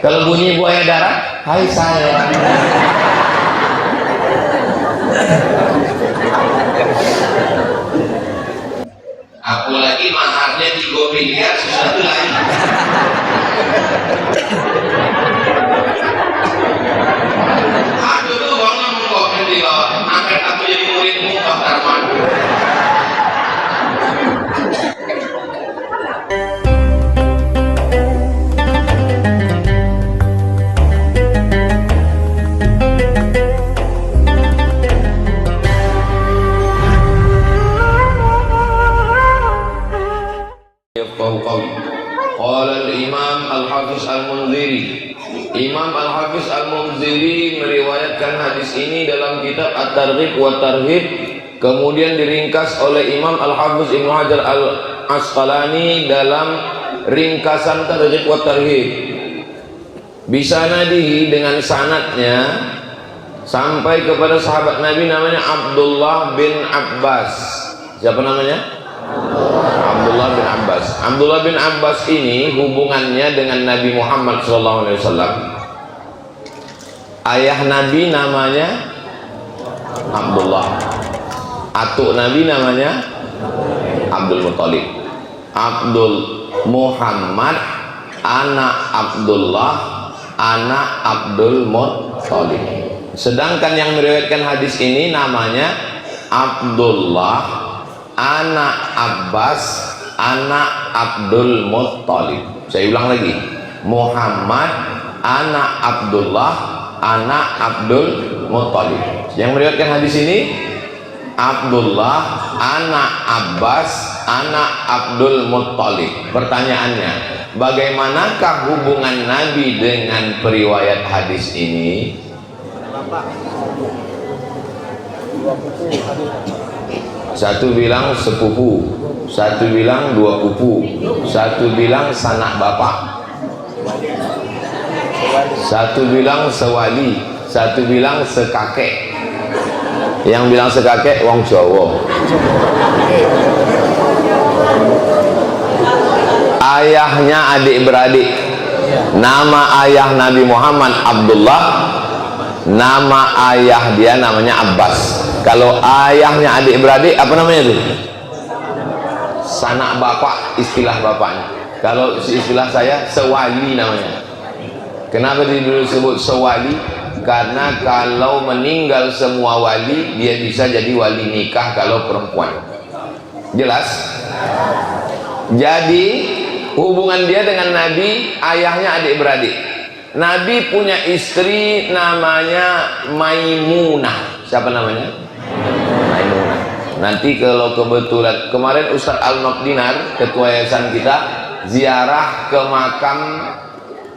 Kalau bunyi buaya darat, hai saya. Apalagi maharnya 3 miliar sesuatu lain. Aku tuh ngomong kok di bawah, angkat aku jadi muridmu Pak Tarman. Qala al-Imam Al-Hafiz Al-Munziri. Imam Al-Hafiz Al-Munziri meriwayatkan hadis ini dalam kitab At-Targhib wa Tarhib, kemudian diringkas oleh Imam Al-Hafiz Ibnu Hajar Al-Asqalani dalam ringkasan Targhib wa Tarhib. Bisanadihi, dengan sanadnya sampai kepada sahabat Nabi namanya Abdullah bin Abbas. Siapa namanya? Abdullah bin Abbas. Abdullah bin Abbas ini hubungannya dengan Nabi Muhammad SAW. Ayah Nabi namanya Abdullah, atuk Nabi namanya Abdul Muthalib. Abdul Muhammad, anak Abdullah, anak Abdul Muthalib. Sedangkan yang meriwayatkan hadis ini namanya Abdullah, anak Abbas, anak Abdul Muthalib. Saya ulang lagi, Muhammad, anak Abdullah, anak Abdul Muthalib. Yang meriwayatkan hadis ini Abdullah, anak Abbas, anak Abdul Muthalib. Pertanyaannya, bagaimanakah hubungan Nabi dengan periwayat hadis ini? Satu bilang sepupu, satu bilang 2 pupu, satu bilang sanak bapak, satu bilang sewali, satu bilang sekakek. Yang bilang sekakek wong Jawa. Ayahnya adik-beradik. Nama ayah Nabi Muhammad Abdullah, nama ayah dia namanya Abbas. Kalau ayahnya adik-beradik, apa namanya itu? Sanak bapak, istilah bapaknya. Kalau istilah saya, sewali namanya. Kenapa disebut sewali? Karena kalau meninggal semua wali, dia bisa jadi wali nikah kalau perempuan. Jelas? Jadi hubungan dia dengan Nabi, ayahnya adik-beradik. Nabi punya istri namanya Maimunah. Siapa namanya? Maimunah. Nanti kalau kebetulan kemarin Ustaz Al-Naqdinar, ketua yayasan kita, ziarah ke makam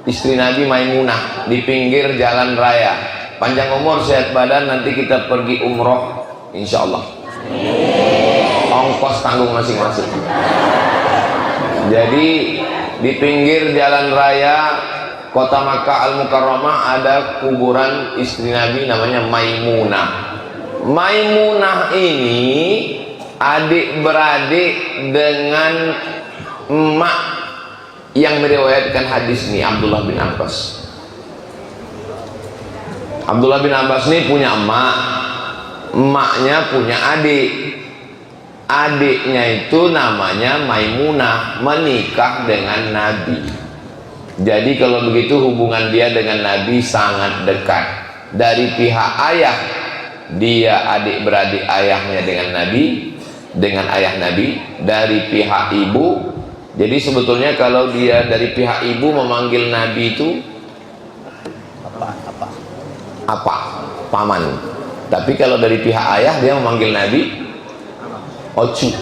istri Nabi Maimunah di pinggir jalan raya. Panjang umur sehat badan, nanti kita pergi umroh insyaallah. Ongkos tanggung masing-masing. Jadi di pinggir jalan raya Kota Makkah Al-Mukarramah ada kuburan istri Nabi namanya Maimunah. Maimunah ini adik-beradik dengan emak yang meriwayatkan hadis ini, Abdullah bin Abbas. Abdullah bin Abbas ini punya emak, emaknya punya adik. Adiknya itu namanya Maimunah, menikah dengan Nabi. Jadi kalau begitu hubungan dia dengan Nabi sangat dekat. Dari pihak ayah, dia adik-beradik ayahnya dengan Nabi, dengan ayah Nabi. Dari pihak ibu, jadi sebetulnya kalau dia dari pihak ibu memanggil Nabi itu apa? Paman. Tapi kalau dari pihak ayah dia memanggil Nabi Ocu.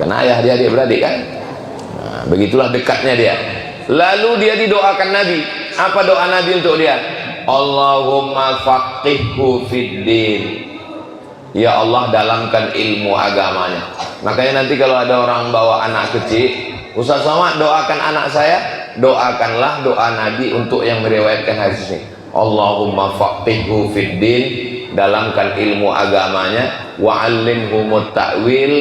Karena ayah dia adik-beradik kan. Nah, begitulah dekatnya dia. Lalu dia didoakan Nabi. Apa doa Nabi untuk dia? Allahumma faqihhu fiddin. Ya Allah, dalamkan ilmu agamanya. Makanya nanti kalau ada orang bawa anak kecil, Ustaz Somad doakan anak saya, doakanlah doa Nabi untuk yang meriwayatkan hadis ini. Allahumma faqihhu fiddin, dalamkan ilmu agamanya, wa'allimhumut ta'wil,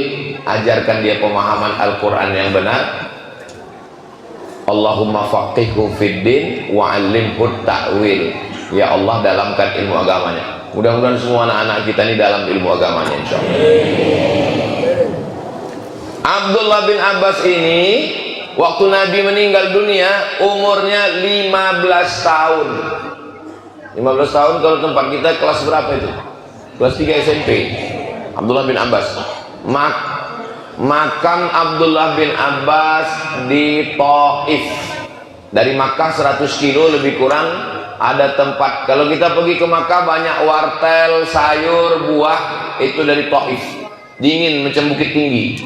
ajarkan dia pemahaman Al-Quran yang benar. Allahumma faqihhu fid din wa 'allimhu ta'wil. Ya Allah, dalamkan ilmu agamanya. Mudah-mudahan semua anak-anak kita ini dalam ilmu agamanya, insyaallah. Abdullah bin Abbas ini waktu Nabi meninggal dunia umurnya 15 tahun. 15 tahun kalau tempat kita kelas berapa itu? Kelas 3 SMP. Abdullah bin Abbas. Makam Abdullah bin Abbas di Taif. Dari Makkah 100 kilo lebih kurang. Ada tempat, kalau kita pergi ke Makkah banyak wartel, sayur, buah, itu dari Taif. Dingin macam Bukit Tinggi.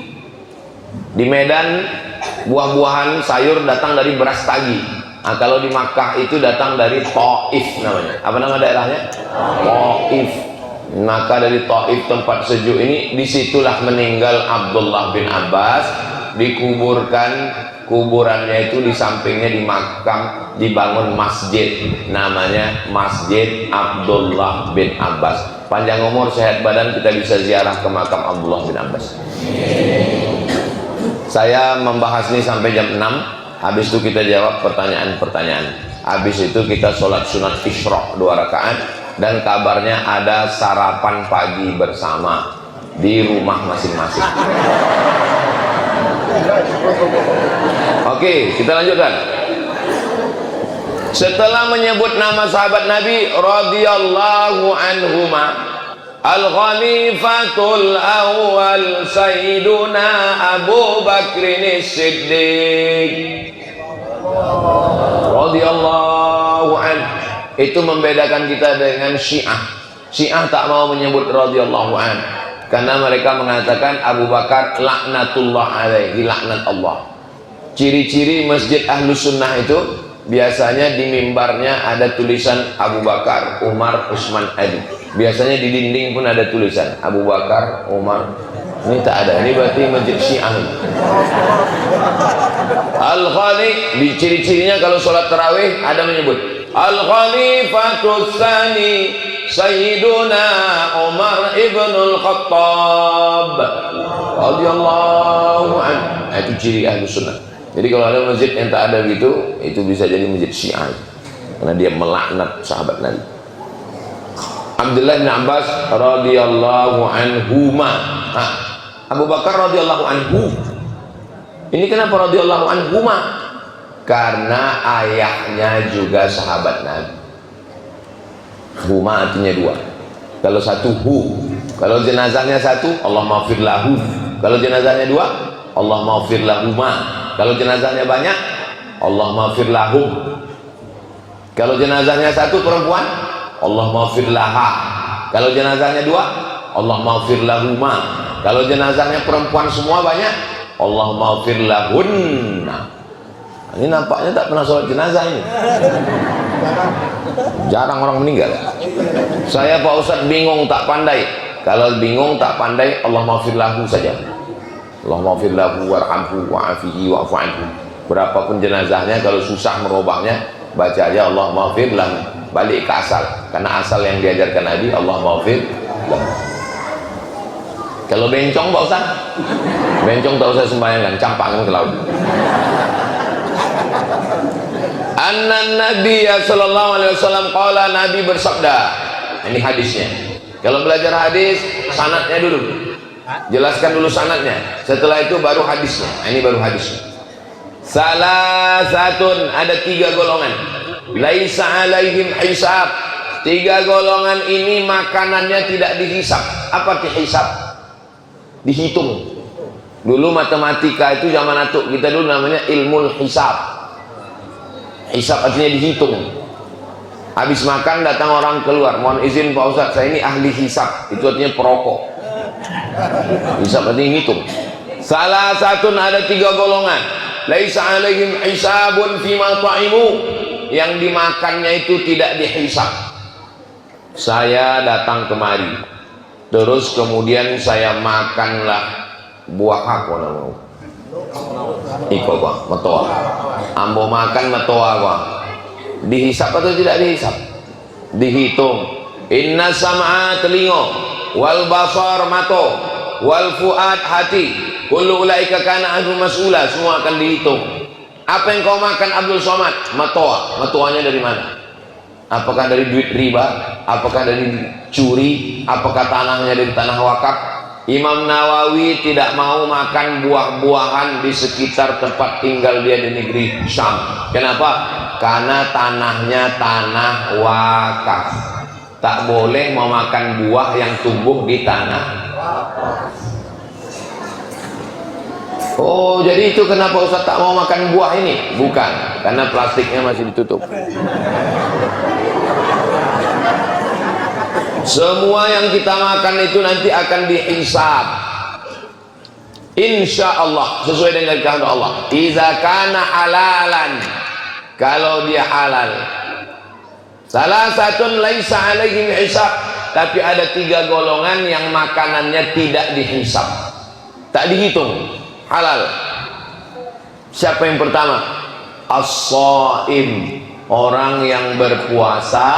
Di Medan buah-buahan sayur datang dari Beras Tagi. Nah, kalau di Makkah itu datang dari Taif namanya. Apa nama daerahnya? Taif. Maka dari Taif, tempat sejuk ini, disitulah meninggal Abdullah bin Abbas. Dikuburkan, kuburannya itu di sampingnya di makam dibangun masjid, namanya Masjid Abdullah bin Abbas. Panjang umur sehat badan kita bisa ziarah ke makam Abdullah bin Abbas. Saya membahas ini sampai jam 6. Habis itu kita jawab pertanyaan-pertanyaan. Habis itu kita sholat sunat isyraq 2 rakaat. Dan kabarnya ada sarapan pagi bersama di rumah masing-masing. Oke, kita lanjutkan. Setelah menyebut nama sahabat Nabi radhiyallahu anhuma, Al-Khalifatul Awwal Sayyiduna Abu Bakrin Siddiq radhiyallahu anhu. Itu membedakan kita dengan Syiah. Syiah tak mau menyebut radhiyallahu anhu karena mereka mengatakan Abu Bakar laknatullah alaihi, laknat Allah. Ciri-ciri masjid Ahlus Sunnah itu biasanya di mimbarnya ada tulisan Abu Bakar, Umar, Utsman, Ali. Biasanya di dinding pun ada tulisan Abu Bakar, Umar. Ini tak ada. Ini berarti masjid Syiah. Al-Khaliq, di ciri-cirinya kalau sholat tarawih ada menyebut Al-Khalifatus Tsani Sayyiduna Umar ibnul Khattab radhiyallahu anhu. Itu ciri Ahlus Sunnah. Jadi kalau ada masjid yang tak ada gitu, itu bisa jadi masjid Syiah karena dia melaknat sahabat Nabi. Abdullah bin Abbas radhiyallahu anhuma. Nah, Abu Bakar radhiyallahu anhu. Ini kenapa radhiyallahu anhuma? Karena ayahnya juga sahabat Nabi. Huma artinya 2. Kalau satu hu, kalau jenazahnya satu, Allah maghfir lahu. Kalau jenazahnya 2, Allah maghfir lahuma. Kalau jenazahnya banyak, Allah maghfir lahum. Kalau jenazahnya satu perempuan, Allah maghfir laha. Kalau jenazahnya 2, Allah maghfir lahuma. Kalau jenazahnya perempuan semua banyak, Allah maghfir lahunna. Ini nampaknya tak pernah sholat jenazah ini. Jarang orang meninggal. Saya Pak Ustadz bingung tak pandai. Kalau bingung tak pandai, Allah maghfir lahu saja. Allah maghfir lahu warhamhu wa'afihi wa'fu anhu. Berapapun jenazahnya, kalau susah merubahnya, baca aja Allah maghfir lahu. Balik ke asal, karena asal yang diajarkan Nabi, Allah maghfir lahu. Kalau bencong Pak Ustadz, bencong tak usah sembahyangkan, campakkan ke laut. Anna Nabiya sallallahu alaihi wasallam qala, Nabi bersabda. Ini hadisnya. Kalau belajar hadis, sanadnya dulu. Jelaskan dulu sanadnya. Setelah itu baru hadisnya. Ini baru hadisnya. Salasatun, ada 3 golongan. Laisa alaihim hisab. 3 golongan ini makanannya tidak dihisap. Apa dihisap? Dihitung. Dulu matematika itu zaman atuk kita dulu namanya ilmu hisab. Hisab artinya dihitung. Habis makan datang orang keluar, mohon izin Pak Ustadz, saya ini ahli hisab. Itu artinya perokok. Hisab artinya hitung. Salah satu, ada 3 golongan. Laisa alaihim hisabun fima ta'imu. Yang dimakannya itu tidak dihisab. Saya datang kemari, terus kemudian saya makanlah buah apa namanya? Iko bang, metoa. Ambo makan metoa bang. Dihisap atau tidak dihisap? Dihitung. Inna sam'a telingo, wal basar mato, wal fuad hati. Kullu ulaika kana anhu mas'ula. Semua akan dihitung. Apa yang kau makan Abdul Somad? Matoa. Matoanya dari mana? Apakah dari duit riba? Apakah dari curi? Apakah tanahnya dari tanah wakaf? Imam Nawawi tidak mau makan buah-buahan di sekitar tempat tinggal dia di negeri Syam. Kenapa? Karena tanahnya tanah wakaf. Tak boleh memakan buah yang tumbuh di tanah. Oh, jadi itu kenapa Ustaz tak mau makan buah ini? Bukan, karena plastiknya masih ditutup. Semua yang kita makan itu nanti akan dihisab, insya Allah, sesuai dengan kehendak Allah. Iza kana halalan, kalau dia halal. Salah satu laisa alaihim hisab, tapi ada 3 golongan yang makanannya tidak dihisab, tak dihitung, halal. Siapa yang pertama? As-shaim, orang yang berpuasa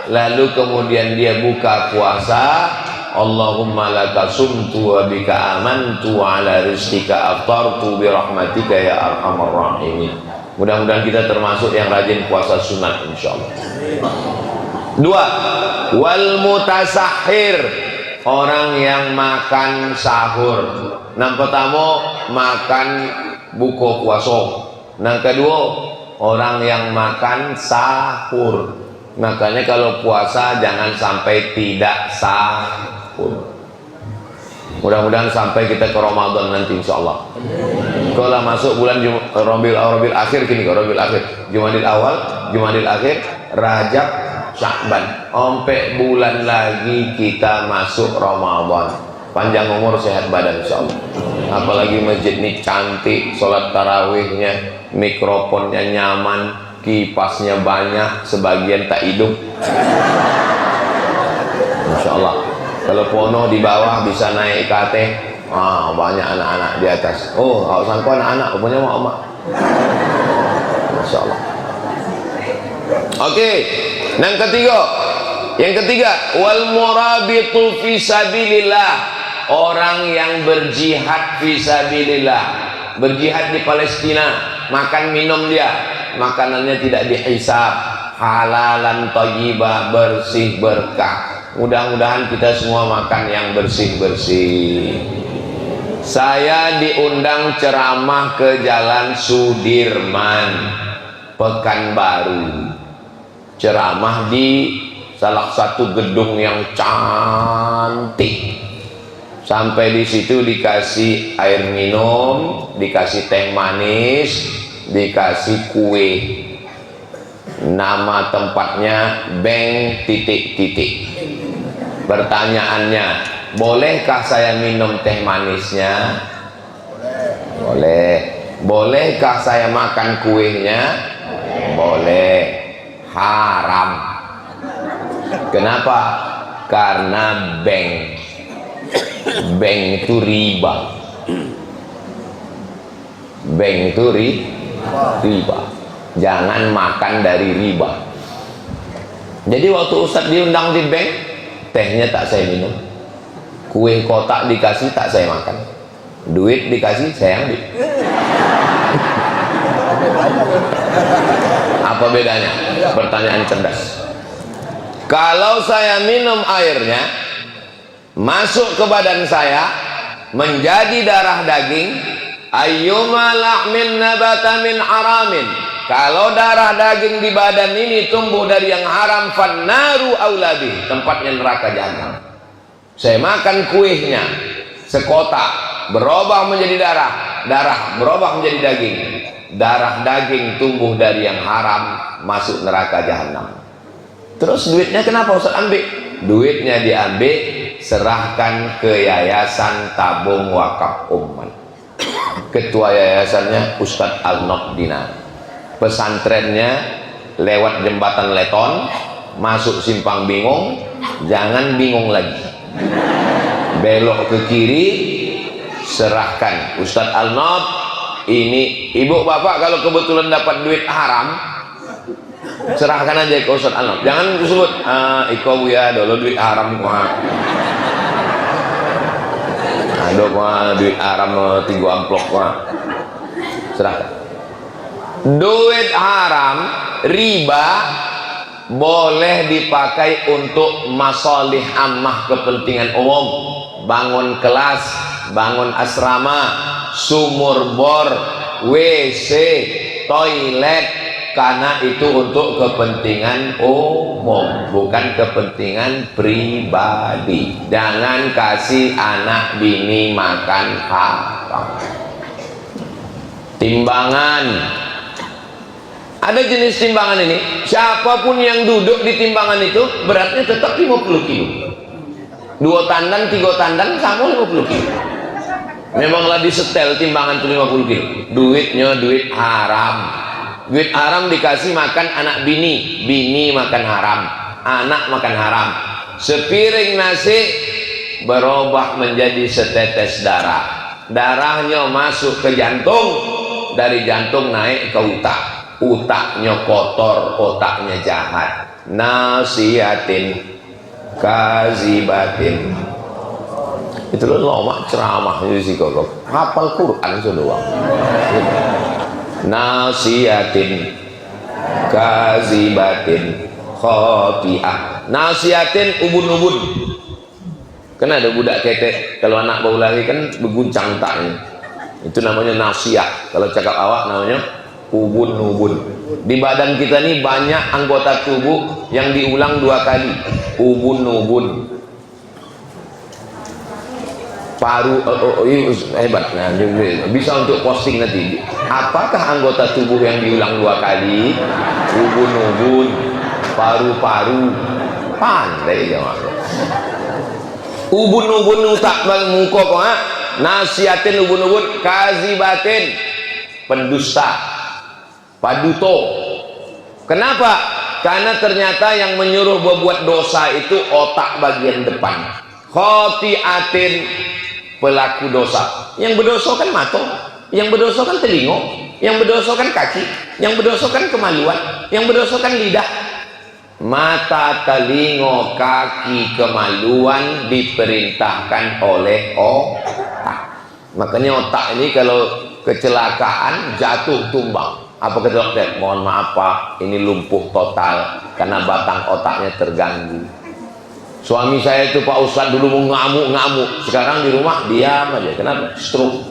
lalu kemudian dia buka puasa. Allahumma laka sumtu wa bika amantu wa ala rizqika aftartu bi rahmatika ya arhamar rahimin. Mudah-mudahan kita termasuk yang rajin puasa sunat insyaallah. 2. Wal mutasahhir, orang yang makan sahur. Yang pertama makan buka puasa. Yang kedua orang yang makan sahur. Makanya kalau puasa jangan sampai tidak sahur. Mudah-mudahan sampai kita ke Ramadan nanti insyaallah. Kalau masuk bulan Rabiul Akhir, kini Rabiul Akhir, Jumadil Awal, Jumadil Akhir, Rajab, Sya'ban, sampai bulan lagi kita masuk Ramadan. Panjang umur, sehat badan insyaallah. Apalagi masjid ini cantik, sholat tarawihnya, mikrofonnya nyaman, kipasnya banyak, sebagian tak hidup. Masya Allah. Kalau pono di bawah bisa naik IKT, banyak anak-anak di atas. Oh, kalau sangko anak-anak, punya mak-mak. Masya Allah. Oke, yang ketiga, wal murabitu fi sabilillah, orang yang berjihad fi sabilillah, berjihad di Palestina, makan minum dia, makanannya tidak dihisab, halalan thayyibah, bersih berkah. Mudah-mudahan kita semua makan yang bersih-bersih. Saya diundang ceramah ke Jalan Sudirman, Pekanbaru. Ceramah di salah satu gedung yang cantik. Sampai di situ dikasih air minum, dikasih teh manis, dikasih kue. Nama tempatnya Beng titik-titik. Pertanyaannya, bolehkah saya minum teh manisnya? Boleh. Bolehkah saya makan kuenya? Boleh. Haram. Kenapa? Karena beng itu riba. Beng itu riba. Jangan makan dari riba. Jadi waktu Ustadz diundang di beng, tehnya tak saya minum, kue kotak dikasih tak saya makan, duit dikasih saya ambil. Apa bedanya? Pertanyaan cerdas. Kalau saya minum airnya, masuk ke badan saya, menjadi darah daging, ayyuma lahmin nabata min haramin, kalau darah daging di badan ini tumbuh dari yang haram, fannaru aulabi, tempatnya neraka jahanam. Saya makan kuehnya sekotak, berubah menjadi darah, darah berubah menjadi daging, darah daging tumbuh dari yang haram, masuk neraka jahanam. Terus duitnya kenapa Ustaz ambil? Duitnya diambil, serahkan ke Yayasan Tabung Wakaf Umat. Ketua yayasannya Ustadz Al-Naqdina. Pesantrennya lewat jembatan Leton, masuk Simpang Bingung, jangan bingung lagi, belok ke kiri, serahkan Ustadz Al-Naq. Ini ibu bapak kalau kebetulan dapat duit haram, serahkan aja ke Ustadz Al-Naq, jangan disebut iko buya dulu duit haram mah, aduh mah duit haram 3 amplop mah, serahkan. duit haram, riba, boleh dipakai untuk masalih ammah, kepentingan umum, bangun kelas, bangun asrama, sumur bor, WC, toilet, karena itu untuk kepentingan umum, bukan kepentingan pribadi. Jangan kasih anak bini makan haram. Timbangan, ada jenis timbangan ini, siapapun yang duduk di timbangan itu beratnya tetap 50 kilo. 2 tandan, 3 tandan sama 50 kilo. Memanglah disetel timbangan itu 50 kilo. Duitnya duit haram. Duit haram dikasih makan anak bini, bini makan haram, anak makan haram. Sepiring nasi berubah menjadi setetes darah. Darahnya masuk ke jantung, dari jantung naik ke otak. Otaknya kotor, otaknya jahat. Nasihatin kazibatin. Itu loh lama ceramah di psikolog. Hafal Quran sudah. Nasihatin kazibatin khoti'ah. Nasihatin ubun-ubun. Kan ada budak ketek, kalau anak baru lahir kan berguncang taknya. Itu namanya nasihat. Kalau cakap awak namanya ubun-ubun. Di badan kita ini banyak anggota tubuh yang diulang 2 kali. Ubun-ubun. Paru, hebat. Nah, bisa untuk posting nanti. Apakah anggota tubuh yang diulang 2 kali? Ubun-ubun, paru-paru, pandai jawab. Ubun-ubun utak muka kok, nasihatin ubun-ubun, kazibatin, pendusta, paduto. Kenapa? Karena ternyata yang menyuruh berbuat dosa itu otak bagian depan. Khotiatin, pelaku dosa. Yang berdosa kan mata, yang berdosa kan telinga, yang berdosa kan kaki, yang berdosa kan kemaluan, yang berdosa kan lidah. Mata, telinga, kaki, kemaluan diperintahkan oleh otak. Makanya otak ini kalau kecelakaan jatuh tumbang. Apa kata dokter? Mohon maaf Pak, ini lumpuh total karena batang otaknya terganggu. Suami saya itu Pak Ustadz dulu mau ngamuk-ngamuk, sekarang di rumah diam aja. Kenapa? Stroke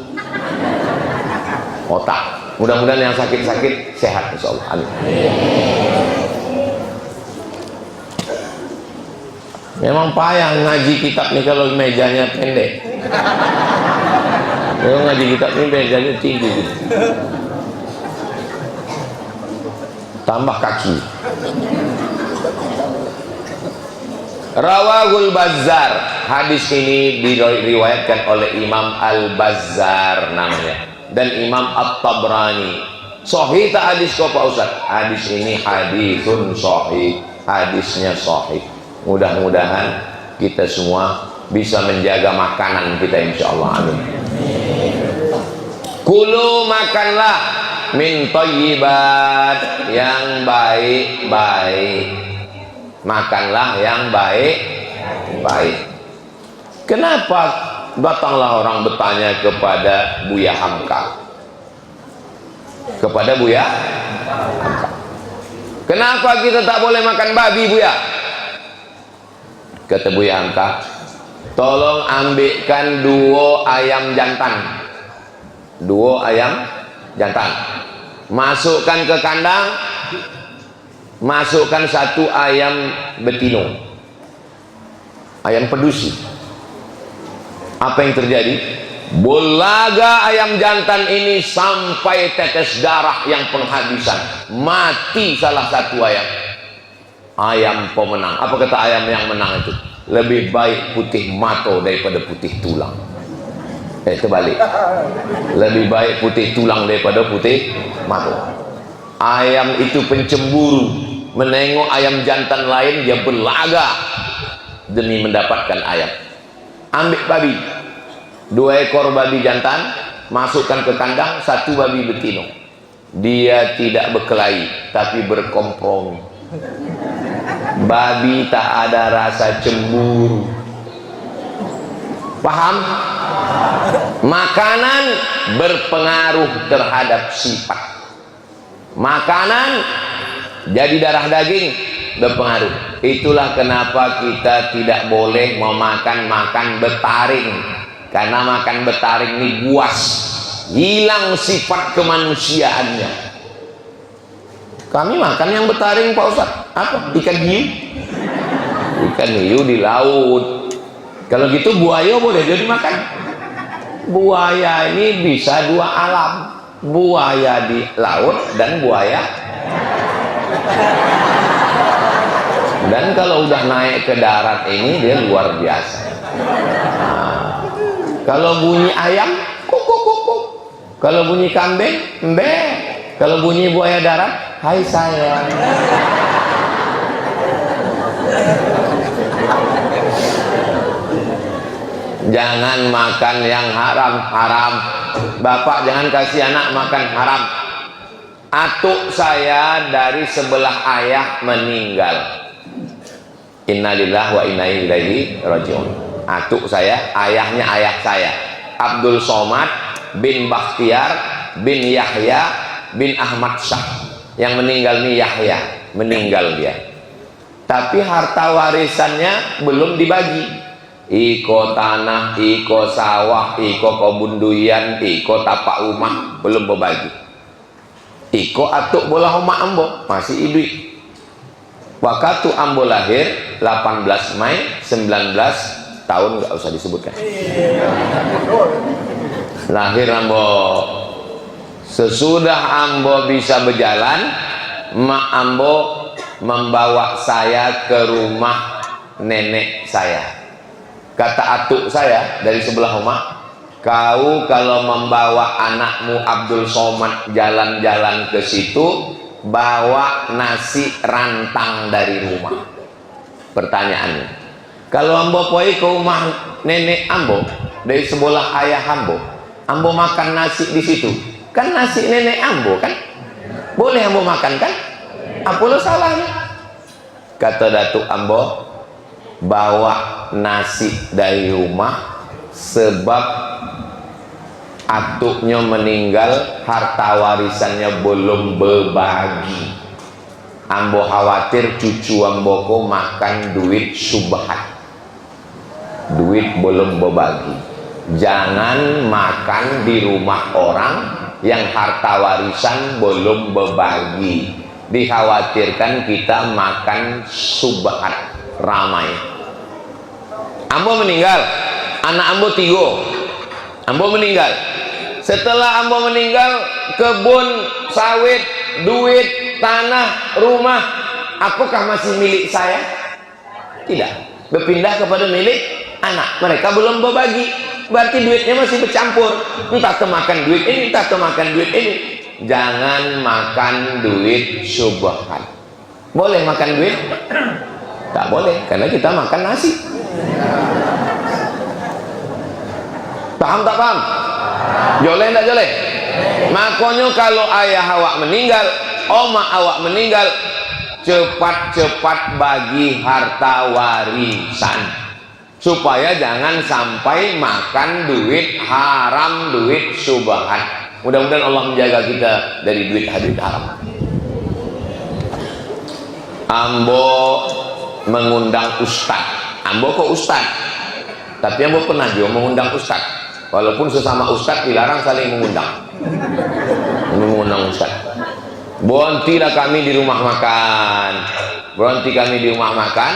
otak. Mudah-mudahan yang sakit-sakit sehat insyaallah. Amin. Memang payah ngaji kitab nih kalau mejanya pendek. Kalau ngaji kitab ini mejanya tinggi gitu. Tambah kaki. Rawahul Bazzar, hadis ini diriwayatkan oleh Imam Al-Bazzar namanya, dan Imam At-Tabrani. Sahih tak hadis kau Pak Ustaz? Hadis ini hadisun sahih, hadisnya sahih. Mudah-mudahan kita semua bisa menjaga makanan kita insyaallah. Amin. Kulu, makanlah, min thayyibat, yang baik-baik. Makanlah yang baik-baik. Kenapa datanglah orang bertanya kepada Buya Hamka? Kepada Buya Hamka. Kenapa kita tak boleh makan babi Buya? Kata Buya Hamka, tolong ambilkan 2 ayam jantan. 2 ayam jantan. Masukkan ke kandang. Masukkan 1 ayam betino, ayam pedusi. Apa yang terjadi? Bulaga ayam jantan ini sampai tetes darah yang penghabisan, mati salah 1 ayam. Ayam pemenang. Apa kata ayam yang menang itu? Lebih baik putih mato daripada putih tulang. Terbalik. Lebih baik putih tulang daripada putih mato. Ayam itu pencemburu, menengok ayam jantan lain dia berlaga demi mendapatkan ayam. Ambil babi, 2 ekor babi jantan, masukkan ke kandang, 1 babi betino. Dia tidak berkelahi tapi berkompromi. Babi tak ada rasa cemburu. Paham? Makanan berpengaruh terhadap sifat. Makanan jadi darah daging berpengaruh. Itulah kenapa kita tidak boleh makan betaring, karena makan betaring ini buas, hilang sifat kemanusiaannya. Kami makan yang betaring Pak Ustaz, apa? Ikan hiu. Ikan hiu di laut. Kalau gitu buaya boleh jadi makan. Buaya ini bisa dua alam, buaya di laut dan buaya. Dan kalau udah naik ke darat ini dia luar biasa. Nah, kalau bunyi ayam, kuk kuk kuk kuk. Kalau bunyi kambing, mbe. Kalau bunyi buaya darat, hai sayang. Jangan makan yang haram. Bapak jangan kasih anak makan haram. Atuk saya dari sebelah ayah meninggal. Innalillahi wa inna ilaihi rajiun. Atuk saya, ayahnya ayah saya, Abdul Somad bin Bakhtiar bin Yahya bin Ahmad Syah. Yang meninggal nih Yahya, meninggal dia. Tapi harta warisannya belum dibagi. Iko tanah, iko sawah, iko kebun durian, iko tapak rumah belum berbagi. Iko atuk bola homa ambo masih hidup. Waktu ambo lahir 18 Mei 19 tahun, nggak usah disebutkan. Lahir ambo. Sesudah ambo bisa berjalan, mak ambo membawa saya ke rumah nenek saya. Kata atuk saya dari sebelah rumah, kau kalau membawa anakmu Abdul Somad jalan-jalan ke situ, bawa nasi rantang dari rumah. Pertanyaannya, kalau ambo pergi ke rumah nenek ambo dari sebelah ayah ambo makan nasi di situ, kan nasi nenek ambo kan, boleh ambo makan kan? Apa lo salahnya? Kata datuk ambo, bawa nasi dari rumah sebab atuknya meninggal, harta warisannya belum berbagi. Ambo khawatir cucu ambo ko makan duit subhat, duit belum berbagi. Jangan makan di rumah orang yang harta warisan belum berbagi. Dikhawatirkan kita makan subhat, ramai. Ambo meninggal, anak ambo 3. Ambo meninggal. Setelah ambo meninggal, kebun sawit, duit, tanah, rumah, apakah masih milik saya? Tidak. Berpindah kepada milik anak. Mereka belum berbagi. Berarti duitnya masih bercampur. Entah kemakan duit ini, entah kemakan duit ini. Jangan makan duit syubhat. Boleh makan duit? Tak boleh, karena kita makan nasi. Paham tak paham? Joleh tak joleh? Makanya kalau ayah awak meninggal, oma awak meninggal, cepat-cepat bagi harta warisan, supaya jangan sampai makan duit haram, duit syubhat. Mudah-mudahan Allah menjaga kita dari duit haram. Ambo mengundang ustad. Ambo kok ustad, tapi ambo pernah juga mengundang ustad. Walaupun sesama ustad dilarang saling mengundang. Mengundang ustad. Berhentilah kami di rumah makan. Berhenti kami di rumah makan.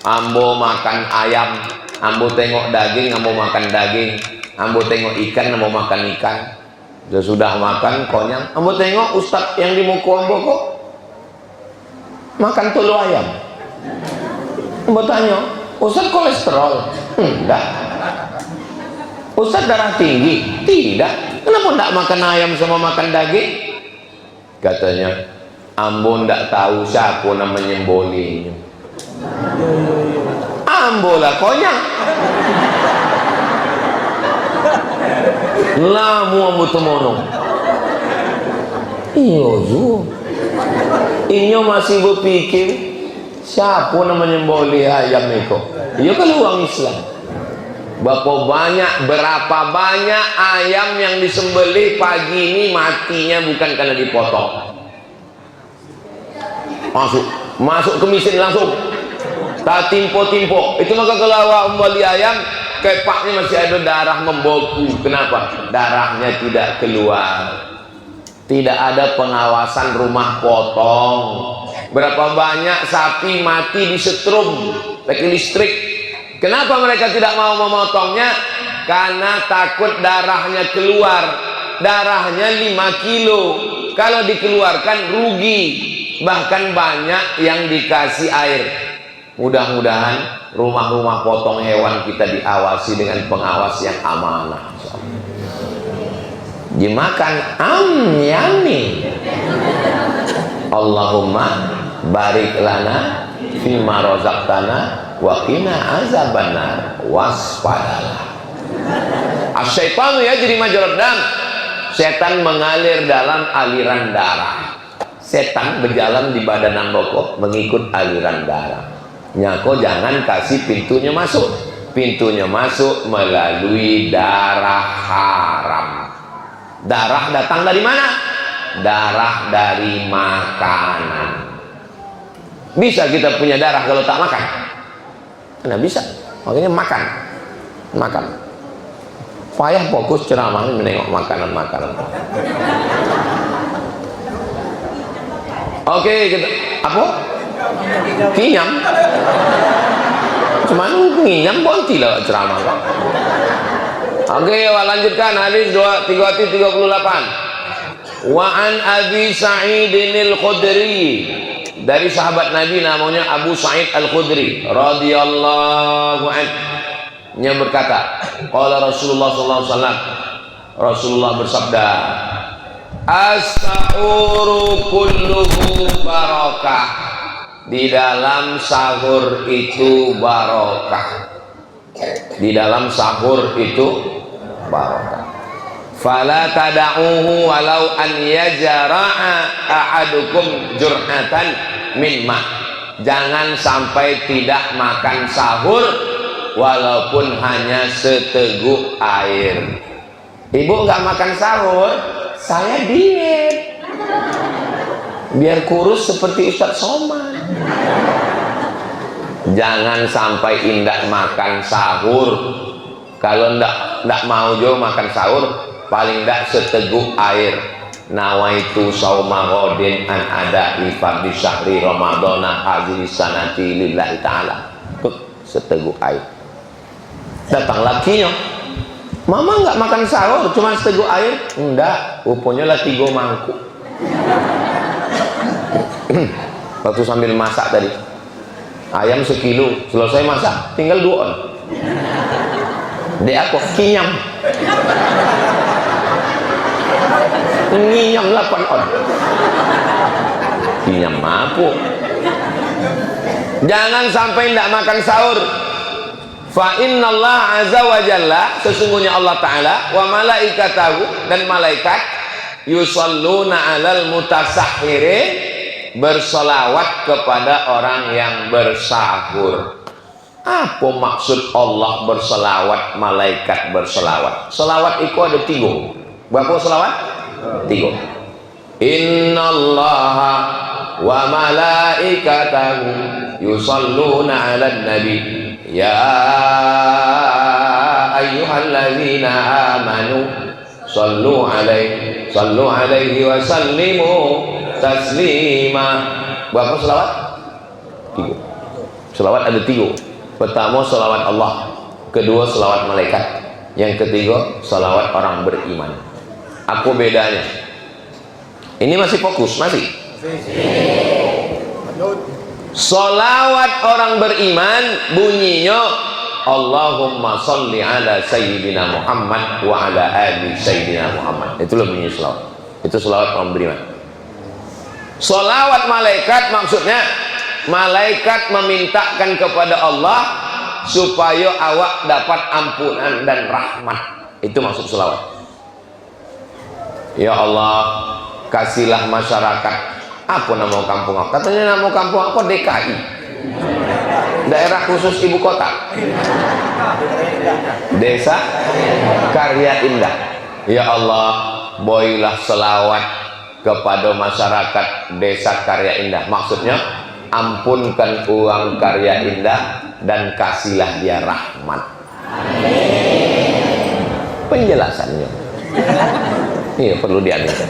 Ambo makan ayam, ambo tengok daging, ambo makan daging. Ambo tengok ikan, ambo makan ikan. Sudah makan konyang, ambo tengok ustad yang di muka ambo kok makan telur ayam. Ambo tanya, ustad kolesterol? Enggak. Ustad darah tinggi? Tidak. Kenapa enggak makan ayam sama makan daging? Katanya, ambo enggak tahu siapa namanya nyembolinya. Ambo lah konyang. Lamu ambo temonong. Iyo ju. Inyo masih berpikir siapa namanya nyemboli ayam itu? Iyo kan uang Islam. Berapa banyak ayam yang disembelih pagi ini matinya bukan karena dipotong, masuk ke mesin langsung tak timpo-timpo. Itu maka kalau awak membeli ayam kepaknya masih ada darah membeku. Kenapa? Darahnya tidak keluar. Tidak ada pengawasan rumah potong. Berapa banyak sapi mati disetrum pakai listrik. Kenapa mereka tidak mau memotongnya? Karena takut darahnya keluar. Darahnya 5 kilo. Kalau dikeluarkan rugi. Bahkan banyak yang dikasih air. Mudah-mudahan rumah-rumah potong hewan kita diawasi dengan pengawas yang amanah. Dimakan yummy. Allahumma barik lana fima razaqtana wa qina azabannar. Waspadalah. Asyaitanu yajri majrad dam. Setan mengalir dalam aliran darah. Setan berjalan di badanan rokok mengikut aliran darah. Nyako jangan kasih pintunya masuk. Pintunya masuk melalui darah haram. Darah datang dari mana? Darah dari makanan. Bisa kita punya darah kalau tak makan? Nah bisa. Makanya makan. Makan. Payah fokus ceramah menengok makanan-makanan. Oke, kita apa? Kinyam. Cuman nginyam bonti lah ceramah. Oke, lanjutkan hadis 338. Wa an Abi Sa'id al-Khudri, dari sahabat Nabi namanya Abu Sa'id al-Khudri radhiyallahu anhu, nya berkata, qala Rasulullah sallallahu alaihi wasallam, Rasulullah bersabda, as-sahuru kulluhu barakah. Di dalam sahur itu barokah. Di dalam sahur itu barokah. Fala tada'uhu walau an yajra'a ahadukum jur'atan min ma. Jangan sampai tidak makan sahur walaupun hanya seteguk air. Ibu nggak makan sahur, saya diet biar kurus seperti Ustadz Somad. Jangan sampai indah makan sahur. Kalau ndak mau jo makan sahur, paling ndak seteguk air. Nawaitu sauma ghodin an ada ifar di syahri ramadana hadhihi sanati lillahi ta'ala. Seteguk air. Datang lakinya, mama nggak makan sahur, cuma seteguk air. Enggak, rupanya lah 3 mangkuk. Waktu sambil masak tadi, ayam 1 kilo, selesai masak tinggal 2 on. Dek aku kinyam, nginyam 8 on. Kinyam mampu. Jangan sampai tidak makan sahur. Fa innallaha azza wa jalla, sesungguhnya Allah Ta'ala, wa malaikatahu, dan malaikat, yusalluna alal mutasahhirin, bersolawat kepada orang yang bersahur. Apa maksud Allah bersolawat, malaikat bersolawat? Solawat itu ada 3. Berapa solawat? 3. Innallaha wa malaikatahu yusalluna ala nabi ya ayyuhalladzina amanu sallu alaihi wa sallimu taslima. Berapa selawat? 3. Selawat ada 3. Pertama selawat Allah, kedua selawat malaikat, yang ketiga selawat orang beriman. Apa bedanya? Ini masih fokus, masih? Selawat orang beriman bunyinya Allahumma sholli ala sayyidina Muhammad wa ala ali sayyidina Muhammad. Itulah bunyi selawat. Itu selawat orang beriman. Selawat malaikat maksudnya malaikat memintakan kepada Allah supaya awak dapat ampunan dan rahmat. Itu maksud selawat. Ya Allah, kasihlah masyarakat, apa nama kampung aku? Katanya nama kampung aku DKI, daerah khusus ibu kota, Desa Karya Indah. Ya Allah, boilah selawat kepada masyarakat desa Karya Indah. Maksudnya ampunkan uang Karya Indah dan kasihlah dia rahmat. Penjelasannya ini perlu diambilkan.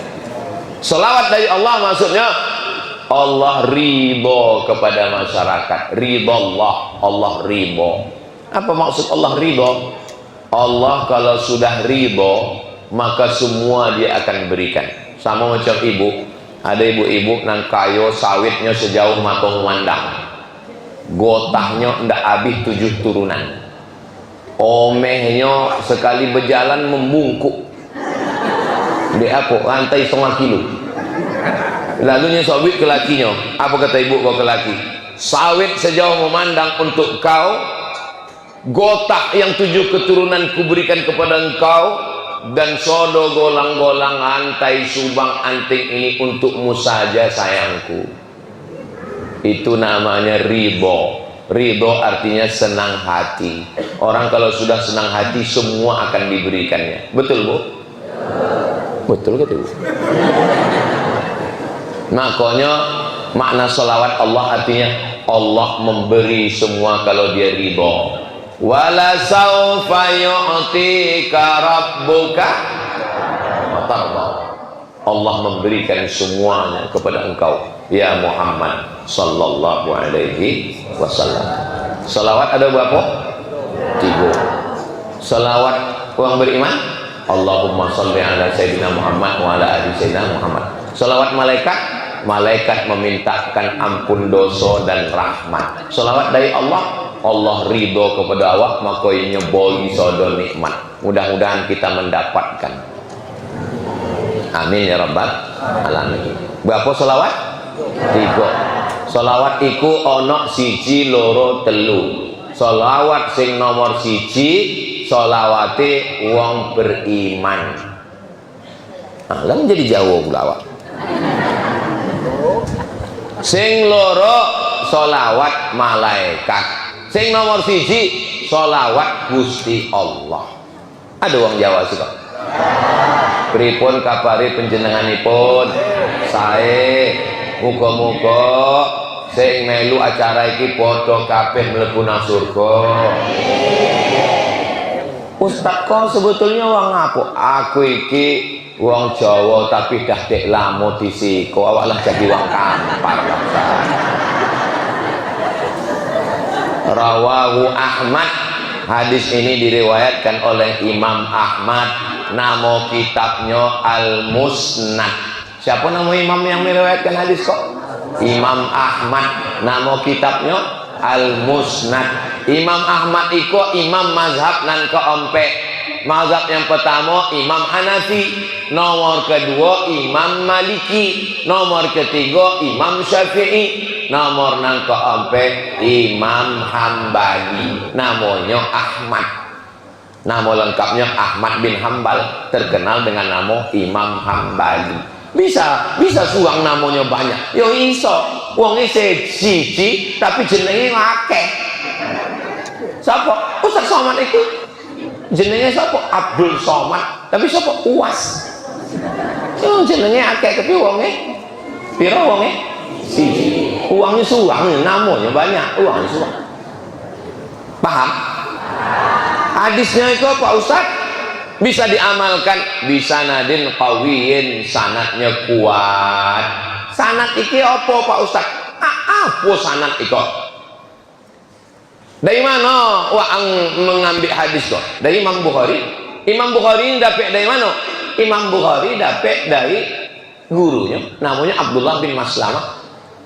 Selawat dari Allah maksudnya Allah ridho kepada masyarakat. Ridho Allah ridho. Apa maksud Allah ridho? Allah kalau sudah ridho maka semua dia akan berikan. Sama macam ibu, ada ibu-ibu nang kayo sawitnya sejauh mata memandang, gotahnya ndak habis 7 turunan, omehnya sekali berjalan membungkuk dia apa lantai 1,5 kilo. Lalu nya sawit ke lakinya, apa kata ibu kau ke laki? Sawit sejauh memandang untuk kau, gotah yang 7 keturunan kuberikan kepada engkau, dan sodo golang-golang antai subang anting ini untukmu saja sayangku. Itu namanya ridho. Ridho artinya senang hati. Orang kalau sudah senang hati semua akan diberikannya. Betul Bu? Betul kata Bu. Makanya makna sholawat Allah artinya Allah memberi semua kalau dia ridho. Wala saufa yu'tika rabbuka fatarda. Allah memberikan semuanya kepada engkau ya Muhammad sallallahu alaihi wasallam. Salawat ada berapa? 3. Salawat orang beriman, Allahumma sholli ala sayyidina Muhammad wa ala ali sayyidina Muhammad. Salawat malaikat, malaikat memintakan ampun dosa dan rahmat. Salawat dari Allah, Allah ridho kepada awak maka inya bagi sodo nikmat. Mudah-mudahan kita mendapatkan. Amin ya rabbal alamin. Berapa selawat? 3. Selawat iku ono 1 2 3. Selawat sing nomor 1 selawate wong beriman. Nah, lah menjadi jauh belawak. Sing loro selawat malaikat. Sing nomor 1 sholawat Gusti Allah. Ada wong Jawa sih kok. Pripun kabare panjenenganipun? Sae. Muga-muga sing melu acara iki padha kabeh mlebu nang surga. Ustaz kok sebetulnya wong apa? Aku iki wong Jawa tapi dah dek lamo disiko. Awak lah jadi wong Kampar. Rawahu Ahmad. Hadis ini diriwayatkan oleh Imam Ahmad. Nama kitabnya Al-Musnad. Siapa nama imam yang meriwayatkan hadis kok? Imam Ahmad. Nama kitabnya Al-Musnad. Imam Ahmad itu imam mazhab nan keempat. Mazhab yang pertama Imam Hanafi, nomor kedua Imam Maliki, nomor ketiga Imam Syafi'i, nomor nang keempat Imam Hambali. Namanya Ahmad. Nama lengkapnya Ahmad bin Hambal, terkenal dengan nama Imam Hambali. Bisa suang namanya banyak. Yo iso, wong siji tapi jenenge akeh. Sapa? Ustaz Somad itu jenenge sapa? Abdul Somad, tapi sapa? Uwas. Yo jenenge akeh tapi wonge pira wonge? Siji. Uangnya suang, namanya banyak, uangnya suang. Paham? Hadisnya itu Pak Ustaz bisa diamalkan, bisa nadin qawiyin, sanatnya kuat. Sanat iki apa Pak Ustaz? Apa sanat itu? Dari mana wa'ang mengambil hadis kok? Dari Imam Bukhari. Imam Bukhari ini dapat dari mana? Imam Bukhari dapat dari gurunya, namanya Abdullah bin Maslamah.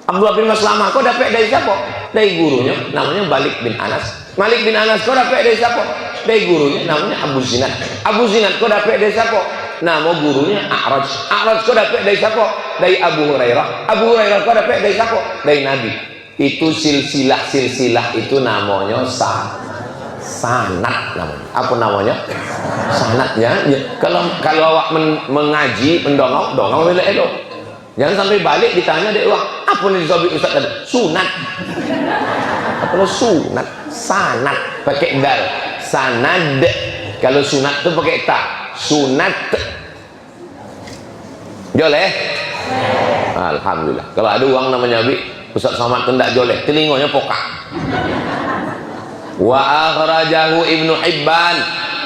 Abdullah bin Maslamah kok dapat dari siapa? Dari gurunya, namanya Malik bin Anas. Malik bin Anas kok dapat dari siapa? Dari gurunya, namanya Abu Zinad. Abu Zinad kok dapat dari siapa? Nama gurunya A'raj. A'raj kok dapat dari siapa? Dari Abu Hurairah. Abu Hurairah kok dapat dari siapa? Dari Nabi. Itu silsilah itu namanya sanad namanya. Apa namanya? Sanadnya ya, kalau awak mengaji mendongong elok. Jangan sampai balik ditanya dek wah apa nih disobik Ustaz tadi? Sunat. Apa nih sunat? Sanad pakai dal. Sanad. Kalau sunat itu pakai ta. Sunat. Boleh? Alhamdulillah. Kalau ada uang namanya Abi, Ustaz Somad tendak joleh, telinganya pokak. Wa akhrajahu Ibnu Hibban.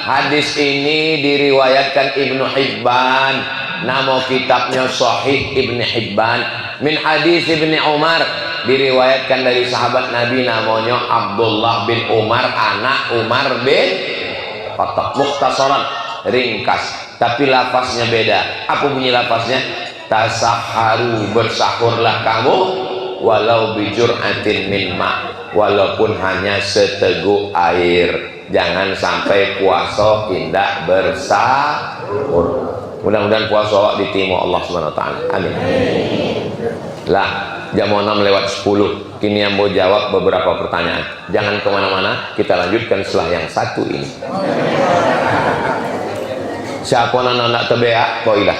Hadis ini diriwayatkan Ibnu Hibban. Nama kitabnya Sahih Ibnu Hibban. Min hadis Ibnu Umar, diriwayatkan dari sahabat Nabi namanya Abdullah bin Umar, anak Umar bin Khattab. Mukhtasaran, ringkas, tapi lafaznya beda. Apa bunyi lafaznya? Tasaharu, bersahurlah kamu, walau bijur'atin min ma, walaupun hanya seteguk air. Jangan sampai puasa tidak bersahur. Mudah-mudahan puasa diterima Allah Subhanahu wa taala. Amin. Lah, jam 6 lewat 10. Kini yang mau jawab beberapa pertanyaan. Jangan kemana-mana, kita lanjutkan setelah yang satu ini. Siapa nak terbeak, koilah.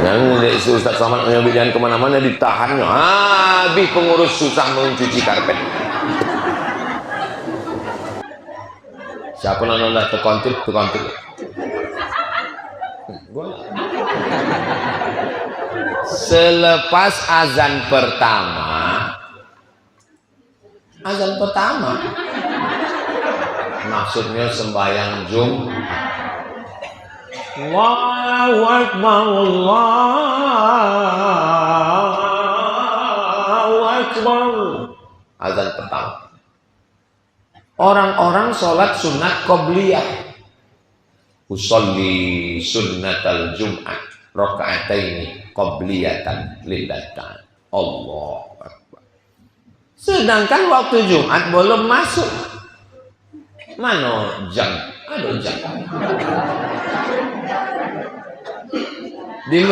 Jangan Ustaz Somad jangan kemana-mana, ditahannya. Habis pengurus susah mencuci karpet. Siapa nak terkontrol. Selepas azan pertama maksudnya sembahyang Jumat. Allahu Akbar, Allahu Akbar. Azan pertama. Orang-orang sholat sunat qobliyah. Usolli sunnatal Jum'ah raka'ataini qobliyatan lillahi. Allahu Akbar. Sedangkan waktu Jumat belum masuk. Mana jam? Ada jam. Di